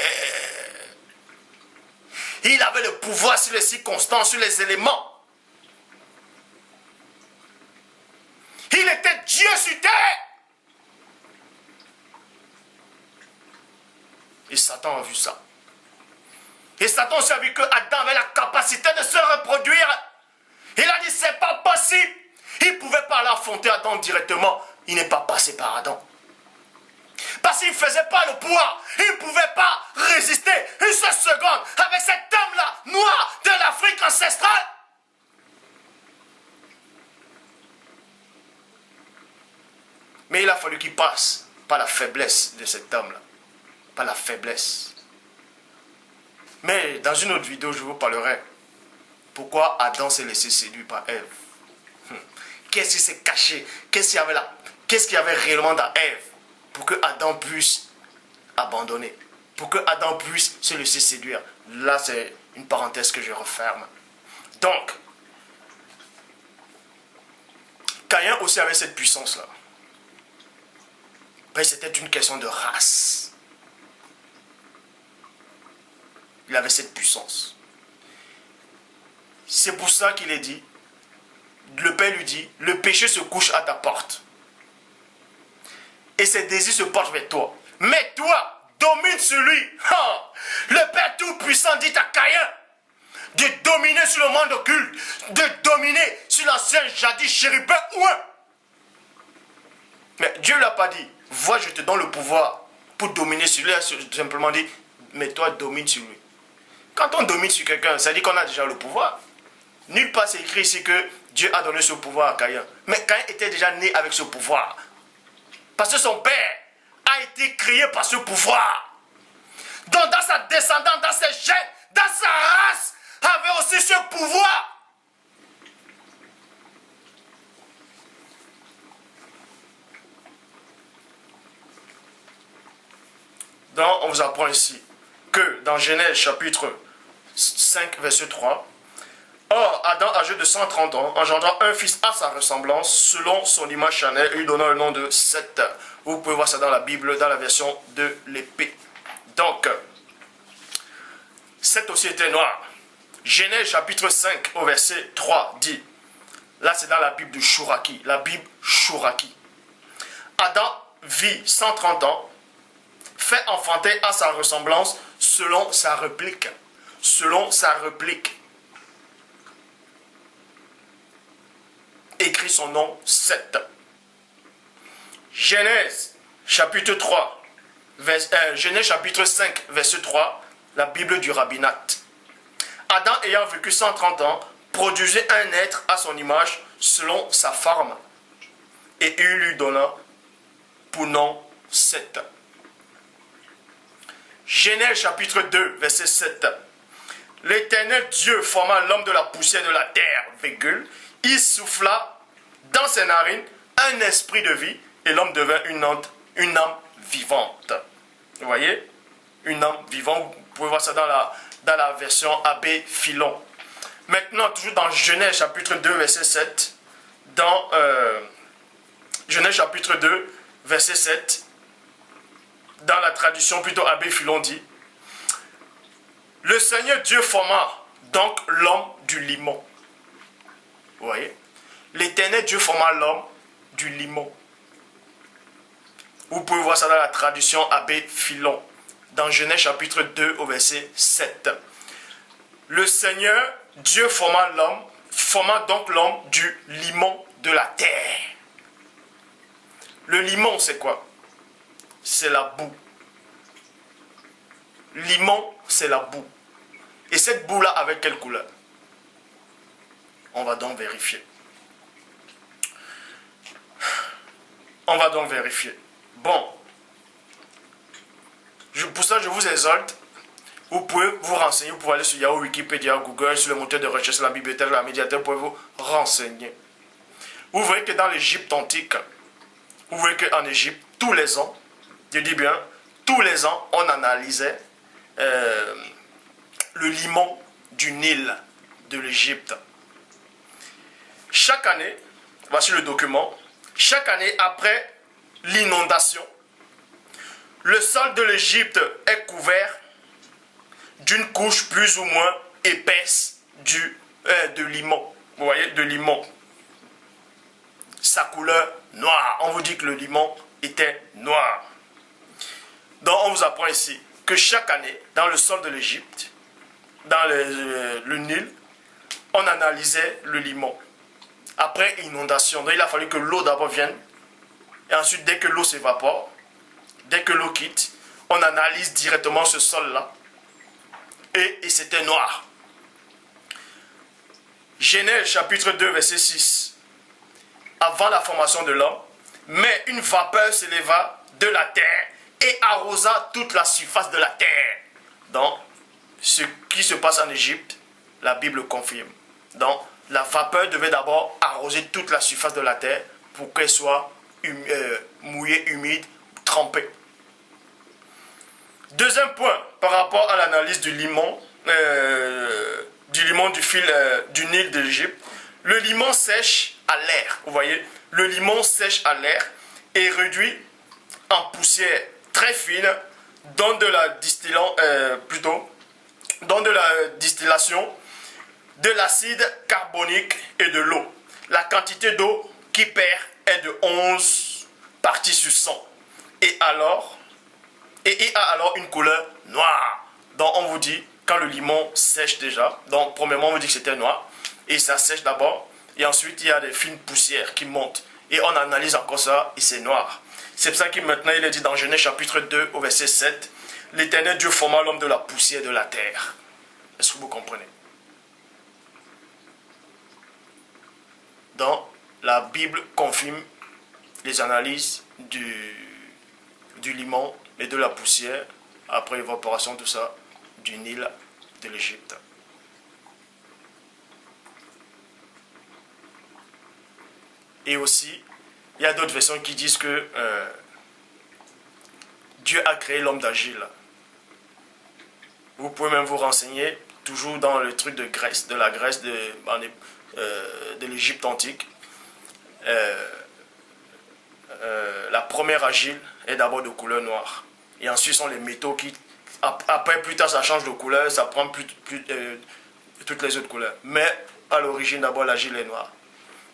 Il avait le pouvoir sur les circonstances, sur les éléments. Il était Dieu sur terre. Et Satan a vu ça. Et Satan aussi a vu que Adam avait la capacité de se reproduire. Il a dit, c'est pas possible. Il ne pouvait pas aller affronter Adam directement. Il n'est pas passé par Adam. Parce qu'il ne faisait pas le pouvoir. Il ne pouvait pas résister une seule seconde avec cet homme-là, noir, de l'Afrique ancestrale. Mais il a fallu qu'il passe par la faiblesse de cet homme-là. Par la faiblesse. Mais dans une autre vidéo, je vous parlerai pourquoi Adam s'est laissé séduire par Ève. Qu'est-ce qui s'est caché? Qu'est-ce qu'il y avait réellement dans Ève pour que Adam puisse abandonner? Pour que Adam puisse se laisser séduire? Là, c'est une parenthèse que je referme. Donc, Caïn aussi avait cette puissance-là. Mais c'était une question de race. Il avait cette puissance. C'est pour ça qu'il est dit, le Père lui dit, le péché se couche à ta porte. Et ses désirs se portent vers toi. Mais toi, domine sur lui. Le Père Tout-Puissant dit à Caïn de dominer sur le monde occulte, de dominer sur l'ancien jadis chérubin ouin. Mais Dieu ne l'a pas dit. Vois, je te donne le pouvoir pour dominer sur lui. Tout simplement dit, mais toi, domine sur lui. Quand on domine sur quelqu'un, ça dit qu'on a déjà le pouvoir. Nulle part c'est écrit ici que Dieu a donné ce pouvoir à Caïn. Mais Caïn était déjà né avec ce pouvoir. Parce que son père a été créé par ce pouvoir. Donc dans sa descendance, dans ses gènes, dans sa race, avait aussi ce pouvoir. Donc on vous apprend ici que dans Genèse chapitre 5 verset 3, or, Adam, âgé de 130 ans, engendra un fils à sa ressemblance, selon son image charnelle, et lui donna le nom de Seth. Vous pouvez voir ça dans la Bible, dans la version de l'épée. Donc, Seth aussi était noir. Genèse chapitre 5 au verset 3 dit, là c'est dans la Bible de Chouraki, la Bible Chouraki. Adam vit 130 ans, fait enfanter à sa ressemblance, selon sa réplique. Selon sa réplique. Écrit son nom, Seth. Genèse, chapitre 3, Genèse, chapitre 5, verset 3, la Bible du rabbinat. Adam, ayant vécu 130 ans, produisait un être à son image, selon sa forme. Et il lui donna pour nom Seth. Genèse, chapitre 2, verset 7. L'Éternel Dieu forma l'homme de la poussière de la terre, virgule. Il souffla dans ses narines un esprit de vie et l'homme devint une âme vivante. Vous voyez? Une âme vivante. Vous pouvez voir ça dans la version Abbé Philon. Maintenant, toujours dans Genèse chapitre 2, verset 7. Dans Genèse chapitre 2, verset 7. Dans la traduction plutôt Abbé Philon dit, le Seigneur Dieu forma donc l'homme du limon. Vous voyez? L'Éternel Dieu forma l'homme du limon. Vous pouvez voir ça dans la traduction Abbé Philon. Dans Genèse chapitre 2 au verset 7. Le Seigneur Dieu forma donc l'homme du limon de la terre. Le limon c'est quoi? C'est la boue. Limon c'est la boue. Et cette boue là avec quelle couleur? On va donc vérifier. On va donc vérifier. Bon. Pour ça, je vous exhorte. Vous pouvez vous renseigner. Vous pouvez aller sur Yahoo, Wikipédia, Google, sur le moteur de recherche, la bibliothèque, la médiathèque. Vous pouvez vous renseigner. Vous voyez que dans l'Égypte antique, vous voyez qu'en Égypte, tous les ans, je dis bien, tous les ans, on analysait le limon du Nil de l'Égypte. Chaque année, voici le document, chaque année après l'inondation, le sol de l'Égypte est couvert d'une couche plus ou moins épaisse de limon. Vous voyez, de limon. Sa couleur noire. On vous dit que le limon était noir. Donc on vous apprend ici que chaque année, dans le sol de l'Égypte, dans le Nil, on analysait le limon. Après inondation, donc il a fallu que l'eau d'abord vienne. Et ensuite, dès que l'eau s'évapore, dès que l'eau quitte, on analyse directement ce sol-là. Et c'était noir. Genèse chapitre 2, verset 6. Avant la formation de l'homme, mais une vapeur s'éleva de la terre et arrosa toute la surface de la terre. Donc, ce qui se passe en Égypte, la Bible confirme. Donc, la vapeur devait d'abord arroser toute la surface de la terre pour qu'elle soit mouillée, humide, trempée. Deuxième point, par rapport à l'analyse du limon du fil du Nil de l'Égypte, le limon sèche à l'air. Vous voyez, le limon sèche à l'air et réduit en poussière très fine, donne de la distillation de l'acide carbonique et de l'eau. La quantité d'eau qui perd est de 11 parties sur 100. Et il a alors une couleur noire. Donc on vous dit, quand le limon sèche déjà, donc premièrement on vous dit que c'était noir, et ça sèche d'abord, et ensuite il y a des fines poussières qui montent. Et on analyse encore ça, et c'est noir. C'est pour ça que maintenant il est dit dans Genèse chapitre 2 au verset 7, l'Éternel Dieu forma l'homme de la poussière de la terre. Est-ce que vous comprenez? Donc, la Bible confirme les analyses du limon et de la poussière, après évaporation, tout ça, du Nil de l'Égypte. Et aussi, il y a d'autres versions qui disent que Dieu a créé l'homme d'argile. Vous pouvez même vous renseigner, toujours dans le truc de Grèce, de la Grèce, de l'Égypte antique. La première argile est d'abord de couleur noire. Et ensuite, sont les métaux qui, après, plus tard, ça change de couleur, ça prend toutes les autres couleurs. Mais à l'origine, d'abord, l'argile est noire.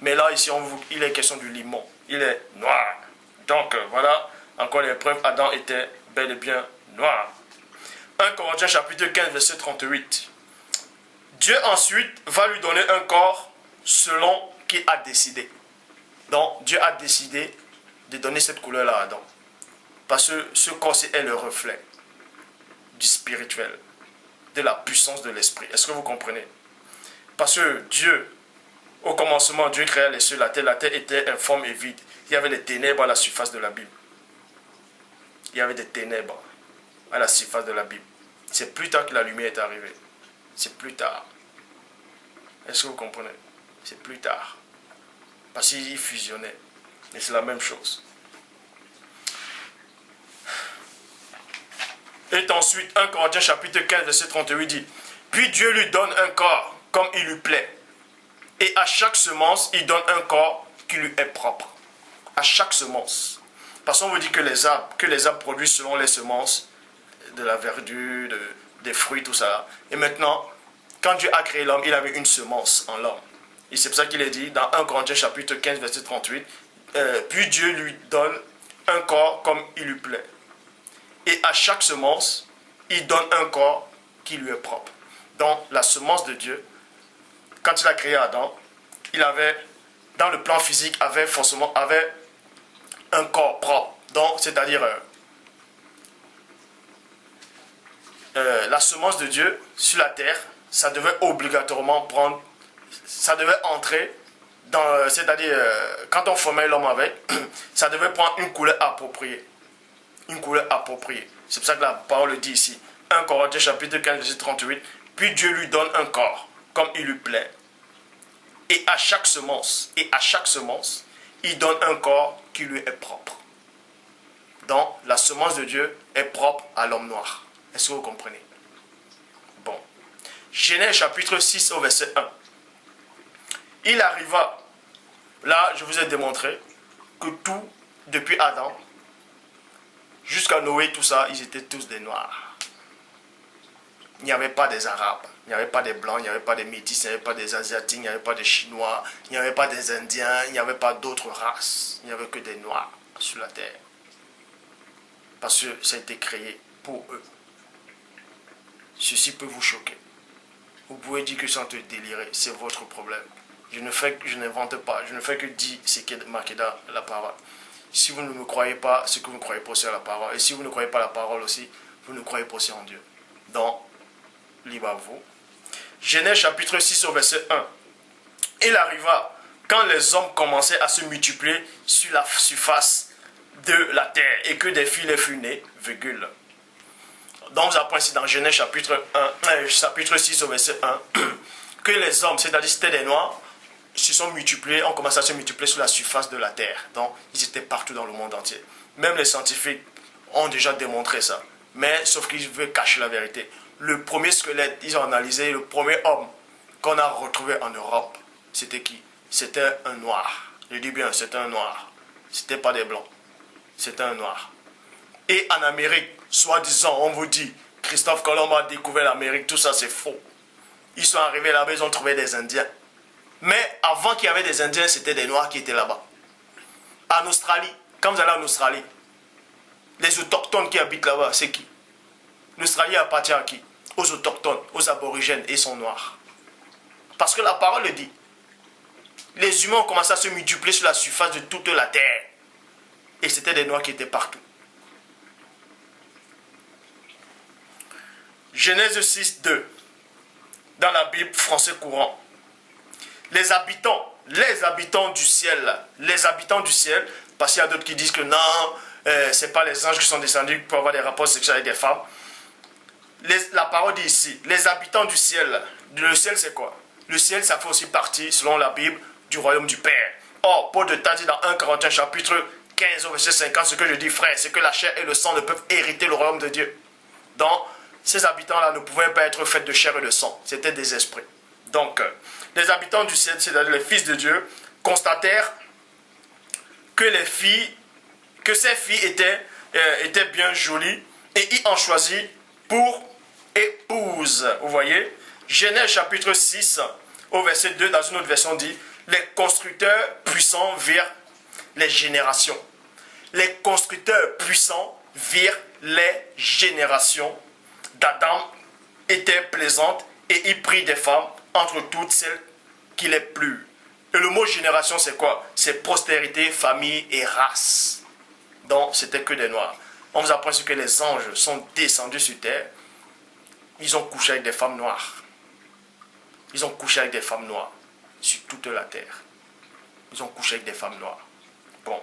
Mais là, ici, il est question du limon. Il est noir. Donc, voilà, encore les preuves, Adam était bel et bien noir. 1 Corinthiens chapitre 15, verset 38. Dieu ensuite va lui donner un corps selon qu'il a décidé. Donc, Dieu a décidé de donner cette couleur-là à Adam. Parce que ce corps est le reflet du spirituel, de la puissance de l'esprit. Est-ce que vous comprenez? Parce que Dieu, au commencement, Dieu créa les cieux, la terre était informe et vide. Il y avait des ténèbres à la surface de la Bible. Il y avait des ténèbres à la surface de la Bible. C'est plus tard que la lumière est arrivée. C'est plus tard. Est-ce que vous comprenez? C'est plus tard. Parce qu'il fusionnait. Et c'est la même chose. Et ensuite, 1 Corinthiens chapitre 15, verset 38 dit, puis Dieu lui donne un corps comme il lui plaît. Et à chaque semence, il donne un corps qui lui est propre. À chaque semence. Parce qu'on vous dit que les arbres produisent selon les semences de la verdure, des fruits, tout ça. Et maintenant, quand Dieu a créé l'homme, il avait une semence en l'homme. Et c'est pour ça qu'il est dit dans 1 Corinthiens chapitre 15, verset 38, puis Dieu lui donne un corps comme il lui plaît. Et à chaque semence, il donne un corps qui lui est propre. Donc, la semence de Dieu, quand il a créé Adam, il avait, dans le plan physique, avait un corps propre. Donc, c'est-à-dire, la semence de Dieu sur la terre, ça devait obligatoirement prendre, ça devait entrer dans, c'est-à-dire, quand on formait l'homme avec, ça devait prendre une couleur appropriée. Une couleur appropriée. C'est pour ça que la parole dit ici, 1 Corinthiens chapitre 15, verset 38, puis Dieu lui donne un corps, comme il lui plaît. Et à chaque semence, il donne un corps qui lui est propre. Donc, la semence de Dieu est propre à l'homme noir. Est-ce que vous comprenez? Bon. Genèse chapitre 6 au verset 1. Il arriva, là je vous ai démontré, que tout, depuis Adam, jusqu'à Noé, tout ça, ils étaient tous des noirs. Il n'y avait pas des Arabes, il n'y avait pas des Blancs, il n'y avait pas des Métis, il n'y avait pas des Asiatiques, il n'y avait pas des Chinois, il n'y avait pas des Indiens, il n'y avait pas d'autres races. Il n'y avait que des Noirs sur la terre. Parce que ça a été créé pour eux. Ceci peut vous choquer. Vous pouvez dire que sans te délirer, c'est votre problème. Je n'invente pas, je ne fais que dire ce qui est marqué dans la parole. Si vous ne me croyez pas, c'est que vous ne croyez pas aussi à la parole. Et si vous ne croyez pas à la parole aussi, vous ne croyez pas aussi en Dieu. Donc, libre à vous. Genèse chapitre 6 au verset 1. Il arriva, quand les hommes commençaient à se multiplier sur la surface de la terre et que des filles les furent nées, virgule. Donc, vous apprenez ici dans Genèse chapitre 6 au verset 1, que les hommes, c'est-à-dire c'était des noirs, se sont multipliés, ont commencé à se multiplier sur la surface de la terre. Donc, ils étaient partout dans le monde entier. Même les scientifiques ont déjà démontré ça. Mais, sauf qu'ils veulent cacher la vérité. Le premier squelette, ils ont analysé, le premier homme qu'on a retrouvé en Europe, c'était qui? C'était un noir. Je dis bien, c'était un noir. C'était pas des blancs. C'était un noir. Et en Amérique, soi-disant, on vous dit, Christophe Colomb a découvert l'Amérique, tout ça c'est faux. Ils sont arrivés là-bas, ils ont trouvé des Indiens. Mais avant qu'il y avait des Indiens, c'était des Noirs qui étaient là-bas. En Australie, quand vous allez en Australie, les autochtones qui habitent là-bas, c'est qui? L'Australie appartient à qui? Aux autochtones, aux aborigènes, et ils sont noirs. Parce que la parole le dit. Les humains ont commencé à se multiplier sur la surface de toute la terre. Et c'était des noirs qui étaient partout. Genèse 6, 2. Dans la Bible français courant. Les habitants du ciel, parce qu'il y a d'autres qui disent que non, ce n'est pas les anges qui sont descendus pour avoir des rapports sexuels avec des femmes. La parole dit ici, les habitants du ciel. Le ciel, c'est quoi? Le ciel, ça fait aussi partie, selon la Bible, du royaume du Père. Or, Paul de Tarse dit dans 1 Corinthiens chapitre 15 au verset 50, ce que je dis, frère, c'est que la chair et le sang ne peuvent hériter le royaume de Dieu. Donc, ces habitants-là ne pouvaient pas être faits de chair et de sang. C'était des esprits. Donc, les habitants du ciel, c'est-à-dire les fils de Dieu, constatèrent que ces filles étaient bien jolies et ils en choisirent pour épouse. Vous voyez? Genèse chapitre 6 au verset 2, dans une autre version dit, les constructeurs puissants virent les générations. Les constructeurs puissants virent les générations d'Adam étaient plaisantes et il prit des femmes entre toutes celles qui les plurent. Et le mot génération, c'est quoi? C'est postérité, famille et race. Donc, c'était que des noirs. On vous apprend que les anges sont descendus sur terre. Ils ont couché avec des femmes noires. Ils ont couché avec des femmes noires sur toute la terre. Ils ont couché avec des femmes noires. Bon.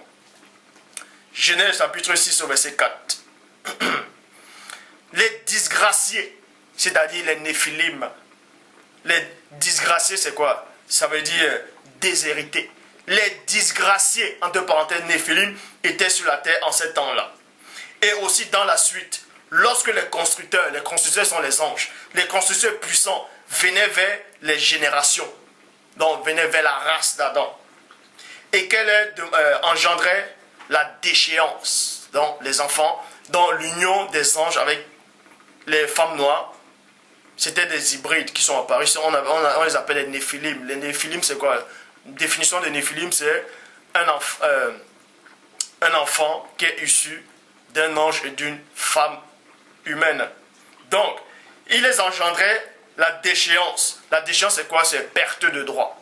Genèse chapitre 6 au verset 4. Les disgraciés, c'est-à-dire les néphilim. Les disgraciés, c'est quoi? Ça veut dire déshérités. Les disgraciés, entre parenthèses, néphilim, étaient sur la terre en ce temps-là. Et aussi dans la suite, lorsque les constructeurs sont les anges, les constructeurs puissants venaient vers les générations, donc venaient vers la race d'Adam. Et qu'elle engendrait la déchéance, donc les enfants, dans l'union des anges avec les femmes noires. C'était des hybrides qui sont apparus. On les appelle les néphilim. Les néphilim, c'est quoi? La définition des néphilim, c'est un enfant qui est issu d'un ange et d'une femme humaine. Donc, il les engendrait la déchéance. La déchéance, c'est quoi? C'est perte de droit.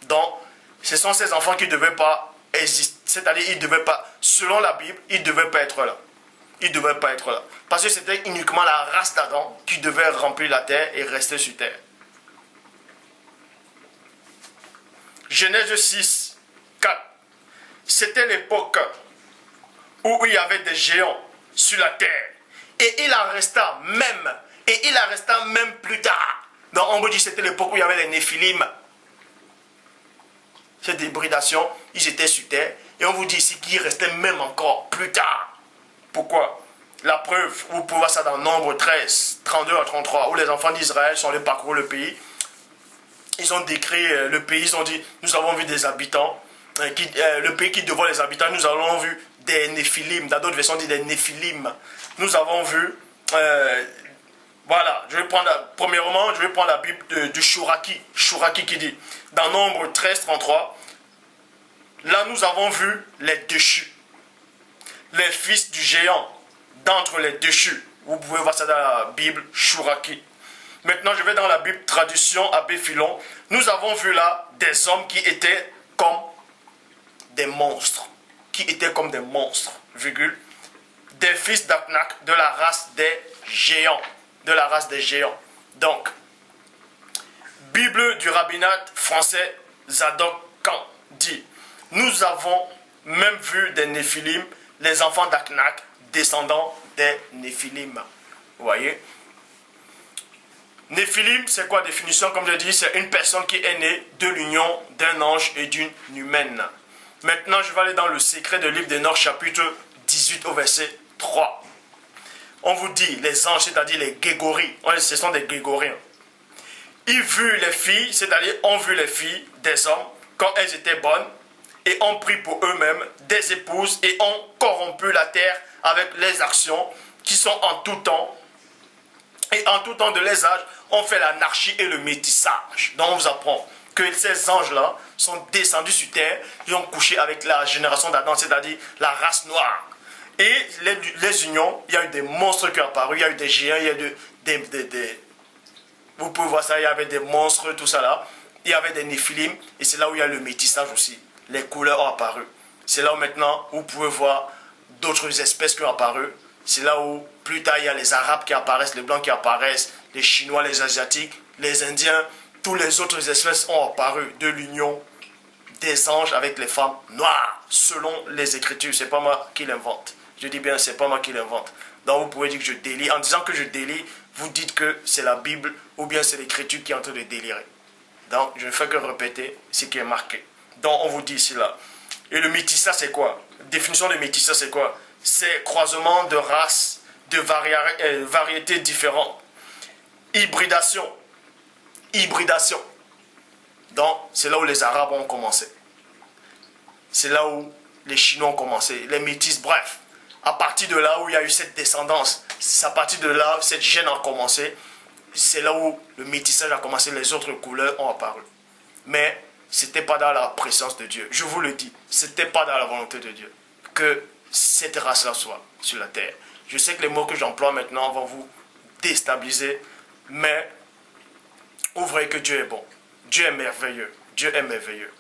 Donc, ce sont ces enfants qui ne devaient pas exister. C'est-à-dire, ils ne devaient pas, selon la Bible, ils ne devaient pas être là. Ils ne devaient pas être là. Parce que c'était uniquement la race d'Adam qui devait remplir la terre et rester sur terre. Genèse 6, 4. C'était l'époque où il y avait des géants sur la terre. Et il en resta même plus tard. Donc on vous dit que c'était l'époque où il y avait les néphilim. Cette hybridation, ils étaient sur terre. Et on vous dit ici qu'ils restaient même encore plus tard. Pourquoi? La preuve, vous pouvez voir ça dans Nombre 13, 32 à 33, où les enfants d'Israël sont allés parcourir le pays. Ils ont décrit le pays, ils ont dit, nous avons vu des habitants, le pays qui devant les habitants, nous avons vu des néphilim. Dans d'autres versions, on dit des néphilim. Nous avons vu, voilà, premièrement, je vais prendre la Bible du Chouraki qui dit, dans Nombre 13, 33, là nous avons vu les déchus, les fils du géant, d'entre les déchus. Vous pouvez voir ça dans la Bible Chouraki. Maintenant, je vais dans la Bible Traduction Abbé Philon. Nous avons vu là des hommes qui étaient comme des monstres. Virgule. Des fils d'Aknak, de la race des géants. Donc, Bible du rabbinat français Zadok Khan dit, nous avons même vu des néphilim, les enfants d'Aknak, descendants des néphilim. Vous voyez? Néphilim, c'est quoi la définition? Comme je dis, c'est une personne qui est née de l'union d'un ange et d'une humaine. Maintenant, je vais aller dans le secret de livre d'Enoch, chapitre 18 au verset 3. On vous dit, les anges, c'est-à-dire les Gégoris, ce sont des Gégoriens. Ils vu les filles, c'est-à-dire ont vu les filles des hommes quand elles étaient bonnes et ont pris pour eux-mêmes des épouses et ont corrompu la terre avec les actions qui sont en tout temps. Et en tout temps de les âges, on fait l'anarchie et le métissage. Donc on vous apprend que ces anges-là sont descendus sur terre, ils ont couché avec la génération d'Adam, c'est-à-dire la race noire. Et les unions, il y a eu des monstres qui sont apparus, il y a eu des géants, il y a eu des vous pouvez voir ça, il y avait des monstres, tout ça là. Il y avait des néphilim, et c'est là où il y a le métissage aussi. Les couleurs ont apparu. C'est là où maintenant, vous pouvez voir d'autres espèces qui ont apparu. C'est là où, plus tard, il y a les Arabes qui apparaissent, les Blancs qui apparaissent, les Chinois, les Asiatiques, les Indiens. Toutes les autres espèces ont apparu de l'union des anges avec les femmes noires, selon les Écritures. C'est pas moi qui l'invente. Je dis bien, c'est pas moi qui l'invente. Donc vous pouvez dire que je délie. En disant que je délie, vous dites que c'est la Bible ou bien c'est l'Écriture qui est en train de délirer. Donc je ne fais que répéter ce qui est marqué. Donc on vous dit ici là. Et le métissage c'est quoi? Définition de métissage c'est quoi? C'est croisement de races, de variétés différentes. Hybridation. Hybridation. Donc c'est là où les Arabes ont commencé. C'est là où les Chinois ont commencé. Les métis, bref. À partir de là où il y a eu cette descendance, c'est à partir de là où cette gène a commencé, c'est là où le métissage a commencé, les autres couleurs ont apparu. Mais ce n'était pas dans la présence de Dieu. Je vous le dis, ce n'était pas dans la volonté de Dieu que cette race-là soit sur la terre. Je sais que les mots que j'emploie maintenant vont vous déstabiliser, mais ouvrez que Dieu est bon. Dieu est merveilleux. Dieu est merveilleux.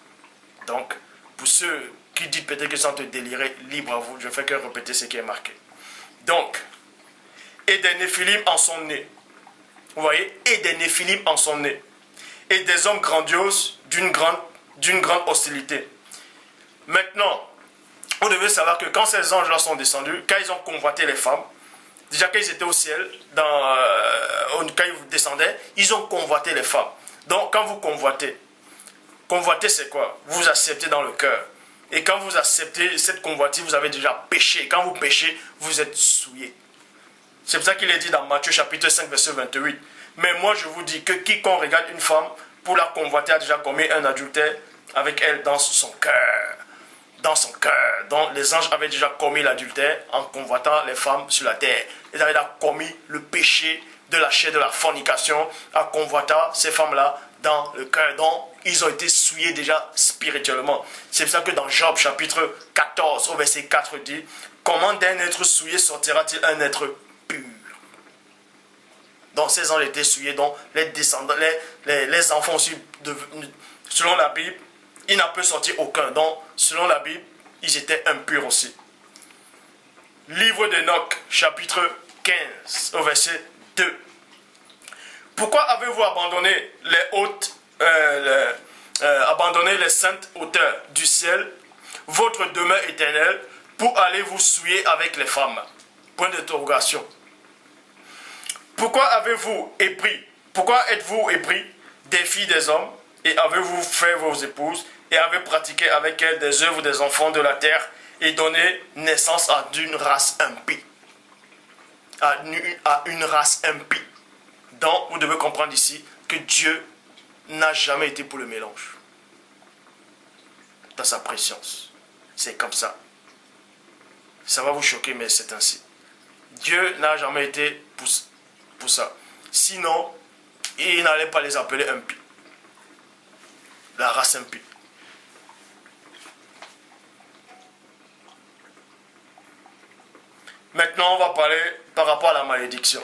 Donc, pour ceux qui disent peut-être qu'ils sont délirés, libre à vous, je ne fais que répéter ce qui est marqué. Donc, et des Néphilim en sont nés. Vous voyez, et des Néphilim en sont nés. Et des hommes grandioses d'une grande hostilité. Maintenant, vous devez savoir que quand ces anges-là sont descendus, quand ils ont convoité les femmes, déjà quand ils étaient au ciel, quand ils descendaient, ils ont convoité les femmes. Donc, quand vous convoitez c'est quoi? Vous acceptez dans le cœur. Et quand vous acceptez cette convoitise, vous avez déjà péché. Quand vous péchez, vous êtes souillé. C'est pour ça qu'il est dit dans Matthieu chapitre 5, verset 28. Mais moi, je vous dis que quiconque regarde une femme pour la convoiter a déjà commis un adultère avec elle dans son cœur. Dans son cœur. Donc, les anges avaient déjà commis l'adultère en convoitant les femmes sur la terre. Ils avaient déjà commis le péché de la chair, de la fornication, en convoitant ces femmes-là dans le cœur. Donc, ils ont été souillés déjà spirituellement. C'est pour ça que dans Job chapitre 14 au verset 4 dit, comment d'un être souillé sortira-t-il un être pur? Donc ces anges étaient souillés, donc les descendants, les enfants aussi, selon la Bible, il n'a pu sortir aucun. Donc selon la Bible, ils étaient impurs aussi. Livre d'Enoch chapitre 15 au verset 2. Pourquoi avez-vous abandonné les hautes abandonner les saintes hauteurs du ciel, votre demeure éternelle, pour aller vous souiller avec les femmes? Point d'interrogation. Pourquoi êtes-vous épris des filles des hommes, et avez-vous fait vos épouses, et avez pratiqué avec elles des œuvres des enfants de la terre, et donné naissance à une race impie? À une race impie. Donc, vous devez comprendre ici que Dieu n'a jamais été pour le mélange. Dans sa préscience. C'est comme ça. Ça va vous choquer, mais c'est ainsi. Dieu n'a jamais été pour ça. Sinon, il n'allait pas les appeler impies. La race impie. Maintenant, on va parler par rapport à la malédiction.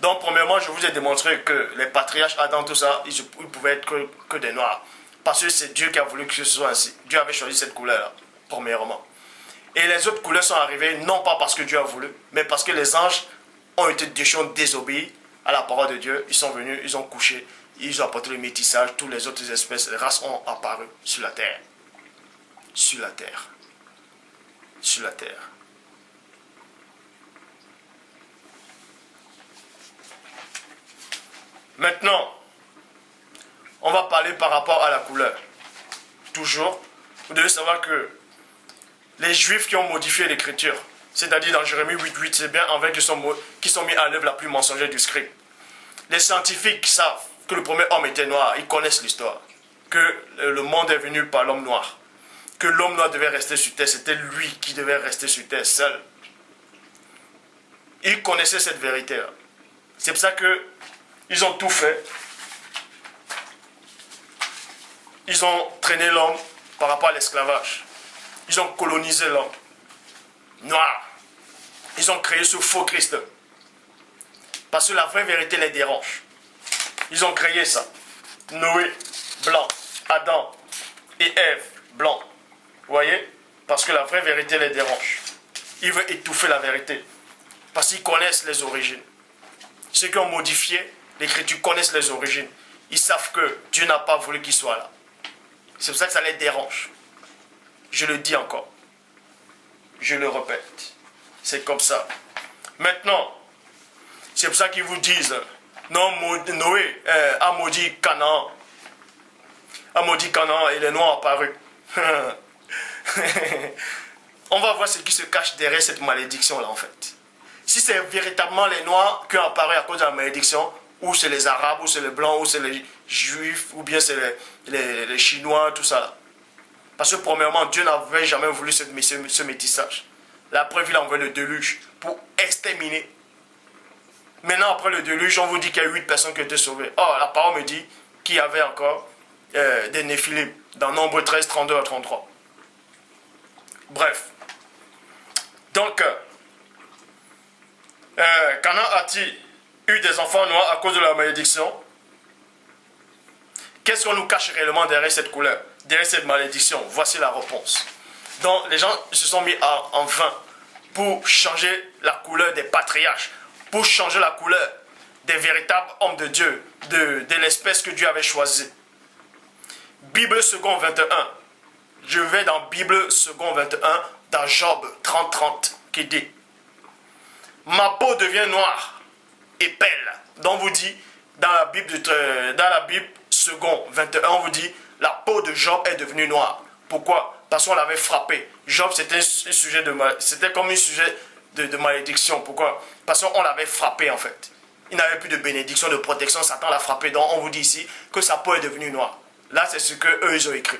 Donc, premièrement, je vous ai démontré que les patriarches, Adam, tout ça, ils pouvaient être que des noirs. Parce que c'est Dieu qui a voulu que ce soit ainsi. Dieu avait choisi cette couleur-là, premièrement. Et les autres couleurs sont arrivées, non pas parce que Dieu a voulu, mais parce que les anges ont désobéis à la parole de Dieu. Ils sont venus, ils ont couché, ils ont apporté le métissage, toutes les autres espèces, les races ont apparu sur la terre. Sur la terre. Sur la terre. Maintenant, on va parler par rapport à la couleur. Toujours, vous devez savoir que les Juifs qui ont modifié l'écriture, c'est-à-dire dans Jérémie 8.8, c'est bien envers qui sont mis à l'œuvre la plus mensongère du script. Les scientifiques savent que le premier homme était noir, ils connaissent l'histoire, que le monde est venu par l'homme noir, que l'homme noir devait rester sur terre, c'était lui qui devait rester sur terre seul. Ils connaissaient cette vérité-là. C'est pour ça que ils ont tout fait. Ils ont traîné l'homme par rapport à l'esclavage. Ils ont colonisé l'homme noir. Ils ont créé ce faux Christ. Parce que la vraie vérité les dérange. Ils ont créé ça. Noé, blanc. Adam et Ève, blanc. Vous voyez? Parce que la vraie vérité les dérange. il veut étouffer la vérité. Parce qu'ils connaissent les origines. Ceux qui ont modifié l'écriture connaissent les origines. Ils savent que Dieu n'a pas voulu qu'il soit là. C'est pour ça que ça les dérange. Je le dis encore. Je le répète. C'est comme ça. Maintenant, c'est pour ça qu'ils vous disent, non, Noé a maudit Canaan. A maudit Canaan et les Noirs ont apparu. On va voir ce qui se cache derrière cette malédiction-là, en fait. Si c'est véritablement les Noirs qui ont apparu à cause de la malédiction, ou c'est les Arabes, ou c'est les Blancs, ou c'est les Juifs, ou bien c'est les Chinois, tout ça là. Parce que premièrement, Dieu n'avait jamais voulu ce métissage. La preuve, il a envoyé le déluge pour exterminer. Maintenant, après le déluge, on vous dit qu'il y a 8 personnes qui ont été sauvées. Oh, la parole me dit qu'il y avait encore des Néphilim dans Nombre 13, 32 à 33. Bref. Donc, Canaan a-t-il eu des enfants noirs à cause de la malédiction? Qu'est-ce qu'on nous cache réellement derrière cette couleur, derrière cette malédiction? Voici la réponse. Donc, les gens se sont mis en vain pour changer la couleur des patriarches, pour changer la couleur des véritables hommes de Dieu, de l'espèce que Dieu avait choisie. Bible second 21. Je vais dans Bible second 21, dans Job 30-30, qui dit: ma peau devient noire et pâle. Donc, on vous dit, dans la Bible second 21, on vous dit, la peau de Job est devenue noire. Pourquoi? Parce qu'on l'avait frappé. Job, c'était comme un sujet de malédiction. Pourquoi? Parce qu'on l'avait frappé, en fait. Il n'avait plus de bénédiction, de protection. Satan l'a frappé. Donc, on vous dit ici que sa peau est devenue noire. Là, c'est ce qu'eux, ils ont écrit.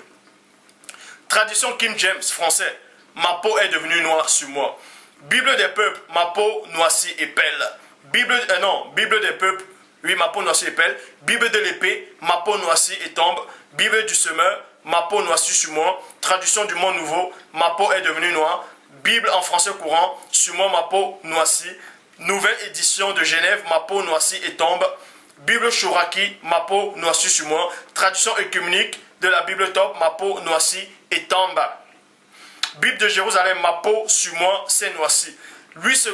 Traduction King James, français. Ma peau est devenue noire sur moi. Bible des peuples, ma peau noircie et pâle. Bible des peuples, oui, ma peau noircie et pâle. Bible de l'épée, ma peau noircie et tombe. Bible du semeur, ma peau noircie sur moi. Traduction du Monde Nouveau, ma peau est devenue noire. Bible en français courant, sur moi ma peau noircie. Nouvelle édition de Genève, ma peau noircie et tombe. Bible Chouraki, ma peau noircie sur moi. Traduction œcuménique de la Bible Top, ma peau noircie et tombe. Bible de Jérusalem, ma peau sur moi s'est noircie. Louis II,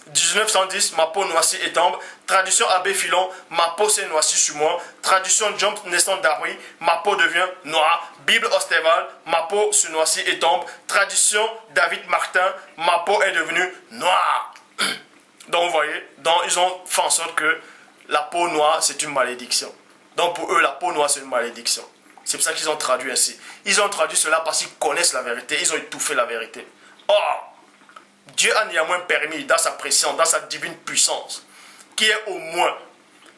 1910, ma peau noircie et tombe. Traduction Abbé Philon, ma peau s'est noircie sur moi. Traduction John Nestor Darby, ma peau devient noire. Bible Osterval, ma peau se noircit et tombe. Traduction David Martin, ma peau est devenue noire. Donc vous voyez, ils ont fait en sorte que la peau noire c'est une malédiction. Donc pour eux, la peau noire c'est une malédiction. C'est pour ça qu'ils ont traduit ainsi. Ils ont traduit cela parce qu'ils connaissent la vérité. Ils ont étouffé la vérité. Or, Dieu a néanmoins permis, dans sa présence, dans sa divine puissance, qui est au moins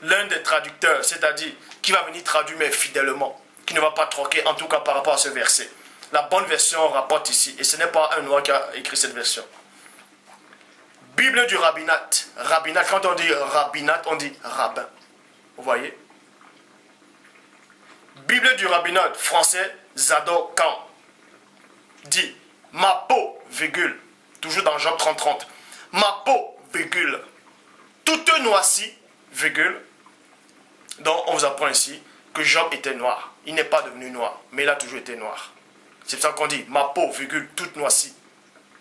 l'un des traducteurs, c'est-à-dire qui va venir traduire mais fidèlement, qui ne va pas troquer, en tout cas par rapport à ce verset. La bonne version rapporte ici, et ce n'est pas un noir qui a écrit cette version. Bible du rabbinat. Rabbinat, quand on dit rabbinat, on dit rabbin. Vous voyez? Bible du rabbinat français, Zadok Khan, dit, ma peau, virgule, toujours dans Job 30-30, ma peau, virgule, toute noircie, virgule. Donc on vous apprend ici que Job était noir. Il n'est pas devenu noir, mais il a toujours été noir. C'est pour ça qu'on dit, ma peau, virgule, toute noircie.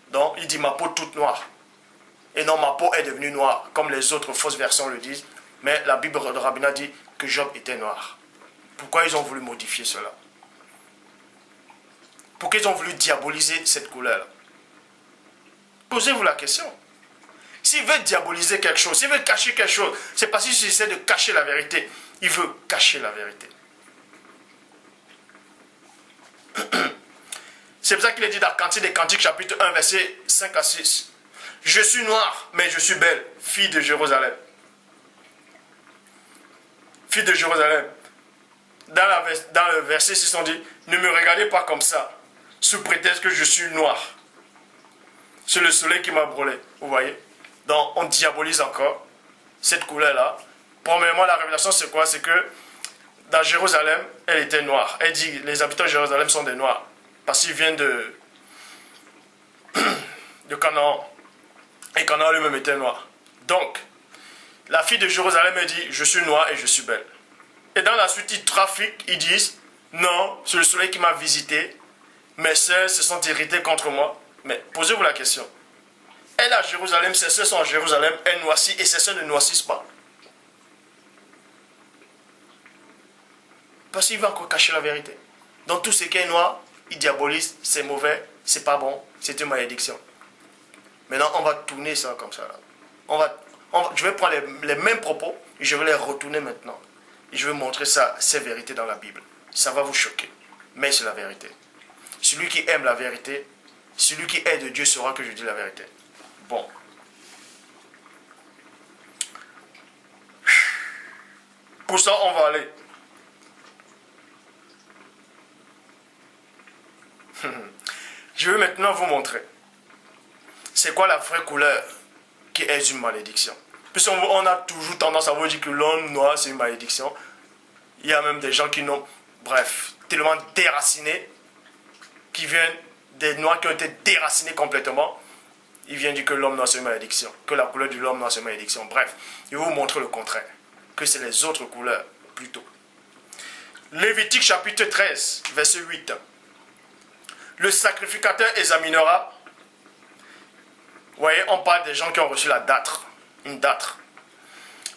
Donc il dit ma peau toute noire. Et non, ma peau est devenue noire, comme les autres fausses versions le disent. Mais la Bible de rabbinat dit que Job était noir. Pourquoi ils ont voulu modifier cela? Pourquoi ils ont voulu diaboliser cette couleur-là? Posez-vous la question. S'il veut diaboliser quelque chose, s'il veut cacher quelque chose, c'est parce qu'il essaie de cacher la vérité. Il veut cacher la vérité. C'est pour ça qu'il est dit dans Cantique des Cantiques, chapitre 1, verset 5 à 6. Je suis noire, mais je suis belle, fille de Jérusalem. Fille de Jérusalem. Dans le verset 6, on dit, ne me regardez pas comme ça, sous prétexte que je suis noir. C'est le soleil qui m'a brûlé, vous voyez. Donc, on diabolise encore cette couleur-là. Premièrement, la révélation, c'est quoi? C'est que dans Jérusalem, elle était noire. Elle dit, les habitants de Jérusalem sont des noirs, parce qu'ils viennent de Canaan. Et Canaan lui-même était noir. Donc, la fille de Jérusalem, elle dit, je suis noire et je suis belle. Et dans la suite, ils trafiquent, ils disent, non, c'est le soleil qui m'a visité, mes sœurs se sont irritées contre moi. Mais posez-vous la question, Elle est à Jérusalem, ses soeurs sont à Jérusalem, elle noircit et ses soeurs ne noircissent pas. Parce qu'il va encore cacher la vérité. Donc tout ce qui est noir, il diabolise, c'est mauvais, c'est pas bon, c'est une malédiction. Maintenant, on va tourner ça comme ça. Là. Je vais prendre les mêmes propos et je vais les retourner maintenant. Et je vais montrer ça, ces vérités dans la Bible. Ça va vous choquer, mais c'est la vérité. Celui qui aime la vérité, celui qui est de Dieu saura que je dis la vérité. Bon. Pour ça, on va aller. Je vais maintenant vous montrer. C'est quoi la vraie couleur qui est une malédiction. Puisqu'on a toujours tendance à vous dire que l'homme noir c'est une malédiction. Il y a même des gens qui n'ont, bref, tellement déracinés, qui viennent, des noirs qui ont été déracinés complètement. Ils viennent dire que l'homme noir c'est une malédiction, que la couleur de l'homme noir c'est une malédiction. Bref, je vais vous montrer le contraire, que c'est les autres couleurs plutôt. Lévitique chapitre 13, verset 8. Le sacrificateur examinera. Vous voyez, on parle des gens qui ont reçu la dâtre, une dâtre.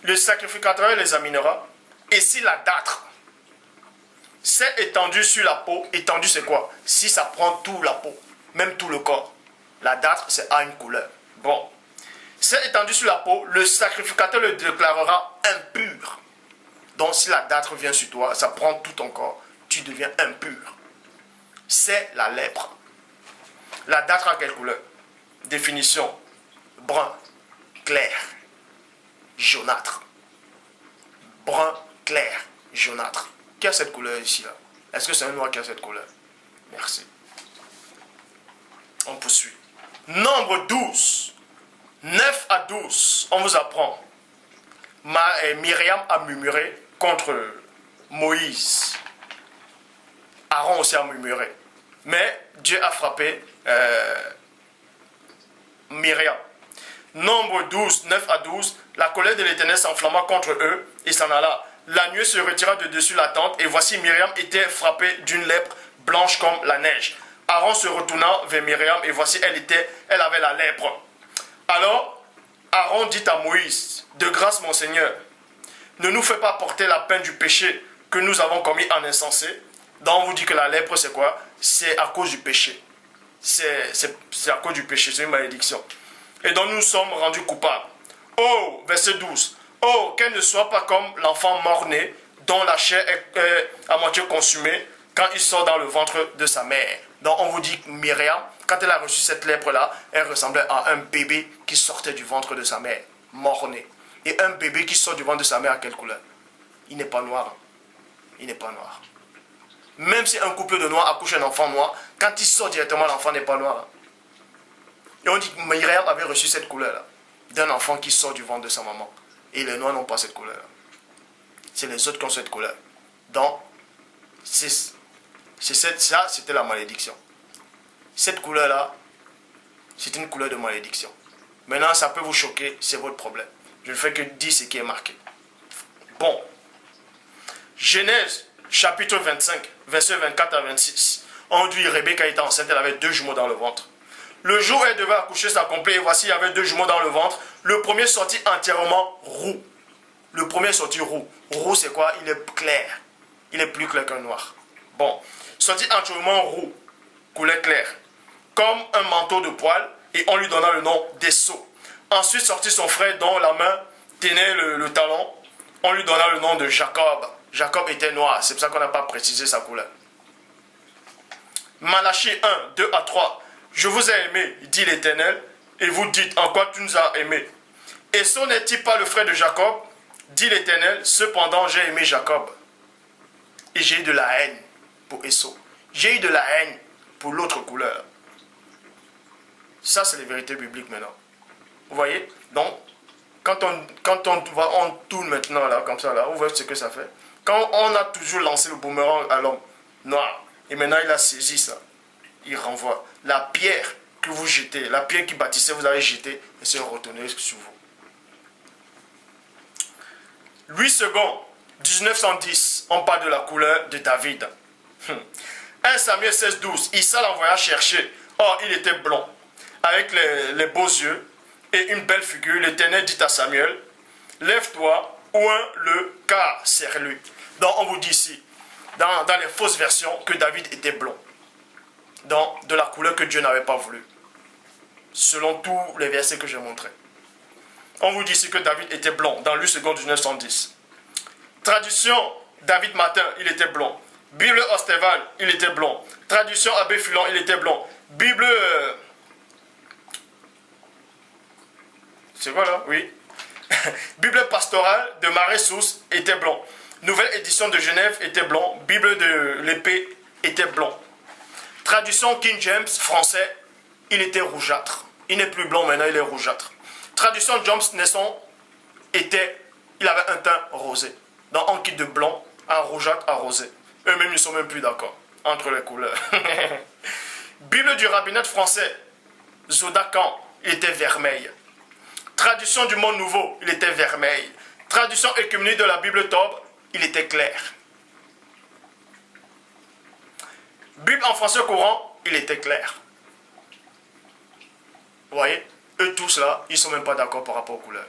Le sacrificateur l'examinera, et si la dâtre s'est étendue sur la peau, étendue c'est quoi? Si ça prend toute la peau, même tout le corps. La dâtre, c'est à une couleur. Bon. C'est étendu sur la peau, le sacrificateur le déclarera impur. Donc si la dâtre vient sur toi, ça prend tout ton corps, tu deviens impur. C'est la lèpre. La dâtre a quelle couleur? Définition: brun, clair, jaunâtre. Brun, clair, jaunâtre. Qui a cette couleur ici là? Est-ce que c'est un noir qui a cette couleur? Merci. On poursuit. Nombre 12. 9 à 12. On vous apprend. Myriam a murmuré contre Moïse. Aaron aussi a murmuré. Mais Dieu a frappé Myriam. Nombre 12, 9 à 12. La colère de l'Éternel s'enflamma contre eux et s'en alla. La nuée se retira de dessus la tente et voici Myriam était frappée d'une lèpre blanche comme la neige. Aaron se retourna vers Myriam et voici elle avait la lèpre. Alors Aaron dit à Moïse: de grâce mon Seigneur, ne nous fais pas porter la peine du péché que nous avons commis en insensé. Donc on vous dit que la lèpre c'est quoi? C'est à cause du péché. C'est à cause du péché, c'est une malédiction. Et donc nous sommes rendus coupables. Oh, verset 12. Oh, qu'elle ne soit pas comme l'enfant mort-né dont la chair est à moitié consumée quand il sort dans le ventre de sa mère. Donc on vous dit que Myriam, quand elle a reçu cette lèpre-là, elle ressemblait à un bébé qui sortait du ventre de sa mère, mort-né. Et un bébé qui sort du ventre de sa mère, à quelle couleur? Il n'est pas noir. Il n'est pas noir. Même si un couple de noirs accouche un enfant noir, quand il sort directement, l'enfant n'est pas noir. Et on dit que Myriam avait reçu cette couleur-là, d'un enfant qui sort du ventre de sa maman. Et les noirs n'ont pas cette couleur-là. C'est les autres qui ont cette couleur. Donc, ça, c'était la malédiction. Cette couleur-là, c'est une couleur de malédiction. Maintenant, ça peut vous choquer, c'est votre problème. Je ne fais que dire ce qui est marqué. Bon. Genèse, chapitre 25, versets 24 à 26. On dit Rebecca était enceinte, elle avait 2 jumeaux dans le ventre. Le jour où elle devait accoucher s'accomplit, et voici, il y avait 2 jumeaux dans le ventre. Le premier sortit entièrement roux. Le premier sortit roux. Roux, c'est quoi? Il est clair. Il est plus clair qu'un noir. Bon. Sortit entièrement roux, couleur claire, comme un manteau de poil, et on lui donna le nom d'Esso. Ensuite sortit son frère dont la main tenait le talon. On lui donna le nom de Jacob. Jacob était noir, c'est pour ça qu'on n'a pas précisé sa couleur. Malachie 1, 2 à 3. Je vous ai aimé, dit l'Éternel, et vous dites en quoi tu nous as aimés. Esso n'est-il pas le frère de Jacob? Dit l'Éternel, cependant j'ai aimé Jacob. Et j'ai eu de la haine pour Esso. J'ai eu de la haine pour l'autre couleur. Ça, c'est les vérités bibliques maintenant. Vous voyez? Donc, quand on tourne maintenant là, comme ça là, vous voyez ce que ça fait? Quand on a toujours lancé le boomerang à l'homme noir, et maintenant il a saisi ça, il renvoie. La pierre que vous jetez, la pierre qui bâtissait, vous avez jeté, et c'est retourné sur vous. Louis II, 1910, on parle de la couleur de David. 1 Samuel 16, 12, Issa l'envoya chercher. Or, il était blond, avec les beaux yeux, et une belle figure, l'Éternel dit à Samuel, lève-toi, oins-le, car c'est lui. Donc on vous dit ici, dans les fausses versions, que David était blond. Donc de la couleur que Dieu n'avait pas voulu. Selon tous les versets que j'ai montrés. On vous dit ici que David était blond, dans Luc 2 1910. Tradition, David Martin, il était blond. Bible Osteval, il était blond. Traduction Abbé Filon, il était blond. Bible... c'est quoi là? Oui. Bible pastorale de Marais-Sousse était blond. Nouvelle édition de Genève était blond. Bible de l'épée était blond. Traduction King James français, il était rougeâtre. Il n'est plus blond maintenant, il est rougeâtre. Traduction James Nesson il avait un teint rosé. Donc on quitte de blond à rougeâtre à rosé. Eux-mêmes ne sont même plus d'accord entre les couleurs. Bible du rabbinat français, Zodakan, il était vermeil. Traduction du Monde Nouveau, il était vermeil. Traduction écuménique de la Bible Tobe, il était clair. Bible en français courant, il était clair. Vous voyez, eux tous là, ils ne sont même pas d'accord par rapport aux couleurs.